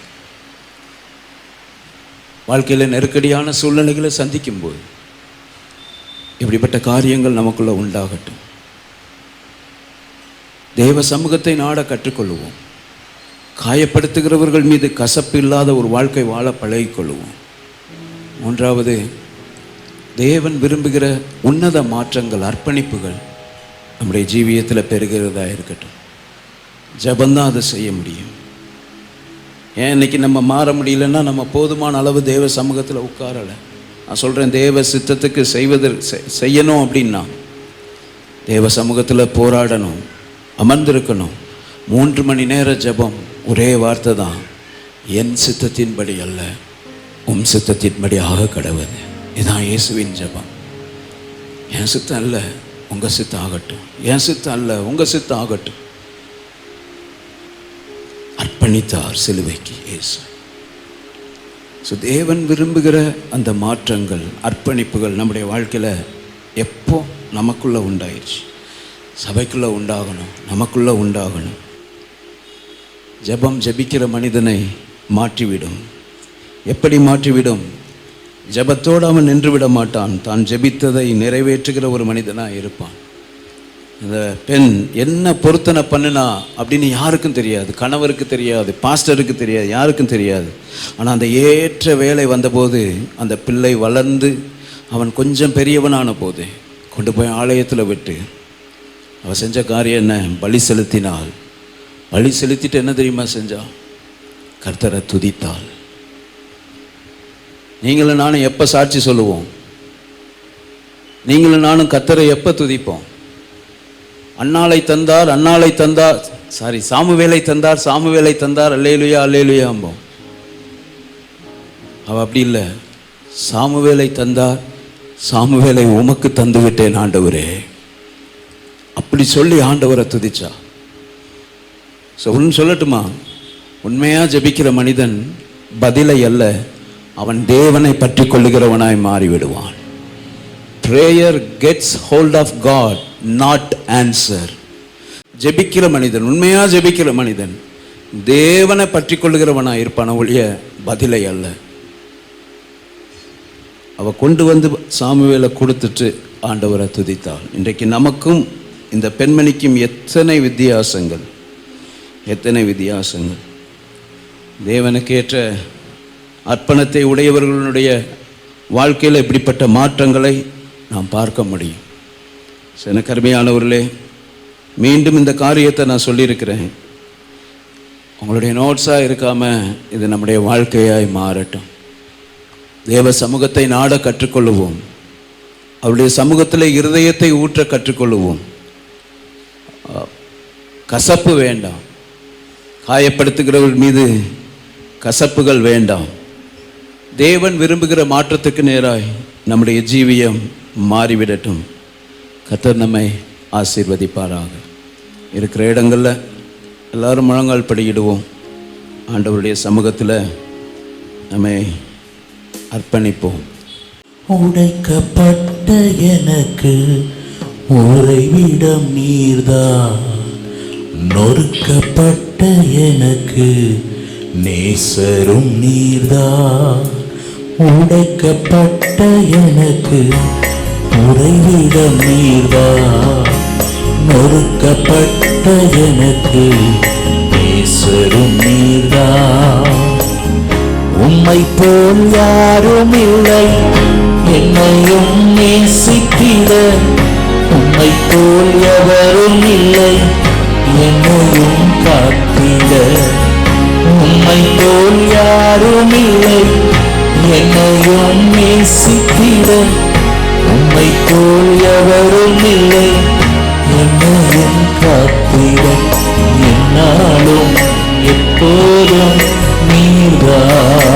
வாழ்க்கையில் நெருக்கடியான சூழ்நிலைகளை சந்திக்கும் போது இப்படிப்பட்ட காரியங்கள் நமக்குள்ள உண்டாகட்டும். தேவ சமூகத்தை நாட கற்றுக்கொள்வோம். காயப்படுத்துகிறவர்கள் மீது கசப்பு இல்லாத ஒரு வாழ்க்கை வாழ பழகிக்கொள்வோம். மூன்றாவது, தேவன் விரும்புகிற உன்னத மாற்றங்கள், அர்ப்பணிப்புகள் நம்முடைய ஜீவியத்தில் பெறுகிறதா இருக்கட்டும். ஜபந்தான் அதை செய்ய முடியும். ஏன் இன்னைக்கு நம்ம மாற முடியலன்னா நம்ம போதுமான அளவு தேவ சமூகத்தில் உட்காரலை. நான் சொல்கிறேன், தேவ சித்தத்துக்கு செய்யணும் அப்படின்னா தேவ சமூகத்தில் போராடணும், அமர்ந்திருக்கணும். 3 மணி நேர ஜபம், ஒரே வார்த்தை தான், என் சித்தத்தின்படி அல்ல உம் சித்தத்தின்படி ஆக கடவுது. இதுதான் இயேசுவின் ஜபம். என் சித்தம் அல்ல உங்கள் சித்தம் ஆகட்டும், என் சித்தம் அல்ல உங்கள் சித்தம் ஆகட்டும். அர்ப்பணித்தார் சிலுவைக்கு இயேசு. ஸோ தேவன் விரும்புகிற அந்த மாற்றங்கள், அர்ப்பணிப்புகள் நம்முடைய வாழ்க்கையில் எப்போ நமக்குள்ளே உண்டாயிடுச்சு, சபைக்குள்ளே உண்டாகணும், நமக்குள்ளே உண்டாகணும். ஜெபம் ஜெபிக்கிற மனிதனை மாற்றிவிடும். எப்படி மாற்றிவிடும்? ஜெபத்தோடு அவன் நின்று விட மாட்டான், தான் ஜெபித்ததை நிறைவேற்றுகிற ஒரு மனிதனாக இருப்பான். இந்த பெண் என்ன பொருத்தனை பண்ணுனா அப்படின்னு யாருக்கும் தெரியாது, கணவருக்கு தெரியாது, பாஸ்டருக்கு தெரியாது, யாருக்கும் தெரியாது. ஆனால் அந்த ஏற்ற வேலை வந்தபோது அந்த பிள்ளை வளர்ந்து அவன் கொஞ்சம் பெரியவனான போது கொண்டு போய் ஆலயத்தில் விட்டு அவள் செஞ்ச காரியம் என்ன? பலி செலுத்தினாள். பலி செலுத்திட்டு என்ன தெரியுமா செஞ்சா? கர்த்தரை துதித்தாள். நீங்களும் நானும் எப்போ சாட்சி சொல்லுவோம்? நீங்களும் நானும் கர்த்தரை எப்போ துதிப்போம்? அன்னாளை தந்தார், அன்னாளை தந்தார், சாமுவேலை தந்தார், சாமுவேலை தந்தார், அல்லேலுயா அல்லேலுயாம்போம். அவ அப்படி இல்லை. சாமுவேலை தந்தார், சாமுவேலை உமக்கு தந்து விட்டேன் ஆண்டவரே, அப்படி சொல்லி ஆண்டவரை துதிச்சா. ஒன்று சொல்லட்டுமா? உண்மையாக ஜெபிக்கிற மனிதன் பதிலை அல்ல, அவன் தேவனை பற்றி கொள்ளுகிறவனாய் மாறிவிடுவான். Prayer gets hold of God, not answer. ஜெபிக்கிற மனிதன், உண்மையாக ஜெபிக்கிற மனிதன் தேவனை பற்றி கொள்ளுகிறவனாக இருப்பான ஒழிய பதிலை அல்ல. அவ கொண்டு வந்து சாமுவேலை கொடுத்துட்டு ஆண்டவரை துதித்தாள். இன்றைக்கு நமக்கும் இந்த பெண்மணிக்கும் எத்தனை வித்தியாசங்கள், எத்தனை வித்தியாசங்கள். தேவனுக்கேற்ற அர்ப்பணத்தை உடையவர்களுடைய வாழ்க்கையில் இப்படிப்பட்ட மாற்றங்களை நாம் பார்க்க முடியும். எனக்கு அருமையானவர்களே, மீண்டும் இந்த காரியத்தை நான் சொல்லியிருக்கிறேன். உங்களுடைய நோட்ஸாக இருக்காமல் இது நம்முடைய வாழ்க்கையாய் மாறட்டும். தேவ சமூகத்தை நாட கற்றுக்கொள்ளுவோம். அவருடைய சமூகத்தில் இருதயத்தை ஊற்ற கற்றுக்கொள்ளுவோம். கசப்பு வேண்டாம், காயப்படுத்துகிறவர் மீது கசப்புகள் வேண்டாம். தேவன் விரும்புகிற மாற்றத்துக்கு நேராய் நம்முடைய ஜீவியம் மாறிவிடட்டும். கர்த்தர் நம்மை ஆசீர்வதிப்பாராக. இருக்கிற இடங்களில் எல்லாரும் முழங்கால் படியிடுவோம். ஆண்டவருடைய சமூகத்தில் நம்மை அர்ப்பணிப்போம். உடைக்கப்பட்ட எனக்கு உறைவிடம் நீர்தான், நொறுக்கப்பட்ட எனக்கு நேசரும் நீர்தான். உடைக்கப்பட்ட எனக்கு உறைவிடம் நீர்தான், நொறுக்கப்பட்ட எனக்கு நேசரும் நீர்தான். உம்மை போல் யாரும் இல்லை என்னையும் நேசித்திட, உம்மை போல் எவரும் இல்லை என்னையும் காத்திட. உம்மை போல் யாரும் இல்லை என்னையும் நேசித்திட, உம்மை போல் எவரும் இல்லை என்னையும் காத்திட. என்னாலும் எப்போதும் நீர்தான்,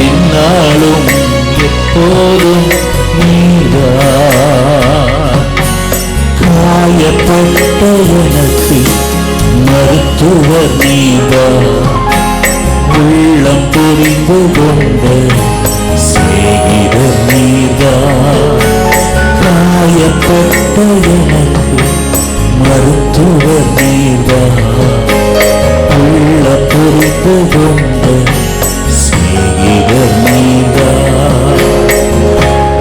என்னாலும் எப்போதும் நீர்தான். காயப்பட்ட எனக்கு மருத்துவர் நீர்தான், உள்ளம் புரிந்து கொண்ட சிநேகிதர் நீர்தான். காயப்பட்ட எனக்கு மருத்துவர் நீர்தான், உள்ள புரிந்து கொண்ட சிநேகிதர் நீர்தான்.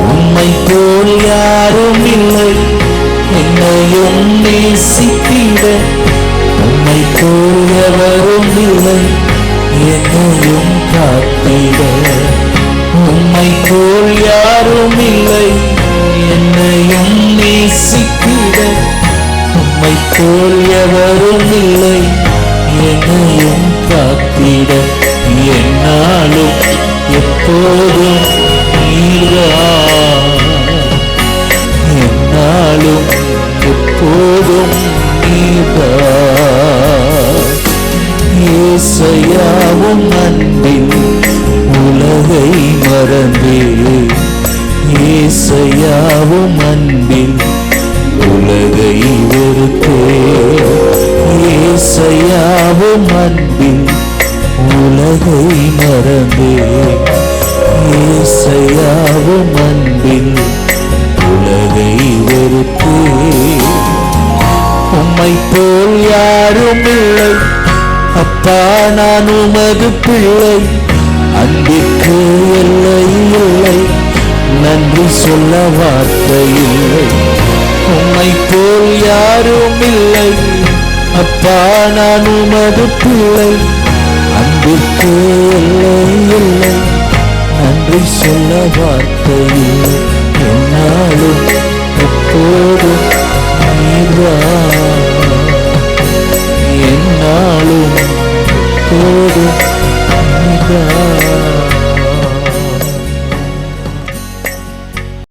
உம்மை போல் யாரும் இல்லை என்னையும் நேசித்திட, உம்மை போல் எவரும் இல்லை என்னையும் காத்திட. உம்மை போல் யாரும் இல்லை என்னையும் நேசித்திட, உம்மை போல் எவரும் இல்லை என்னையும் காத்திட. என்னாலும் எப்போதும் நீர்தான், என்னாலும் எப்போதும் நீர்தான். ஏசையாவும் அன்பில் உலகை மறந்தே, ஏசையாவும் அன்பில் உலகை வெறுத்தே. ஏசையாவும் அன்பில் உலகை மறந்தே, ஏசையாவும் அன்பில் உலகை வெறுத்தே. உம்மை போல் யாரும் இல்லை அப்பா, நான் உமது பிள்ளை. அன்பிற்கு எல்லை இல்லை, நன்றி சொல்ல வார்த்தை இல்லை. உம்மை போல் யாரும் இல்லை அப்பா, நான் உமது பிள்ளை. அன்பிற்கு எல்லை இல்லை, நன்றி சொல்ல வார்த்தை இல்லை. என்னாலும் எப்போதும் நீர்தான், என்னாலும் எப்போதும் நீர்தான்.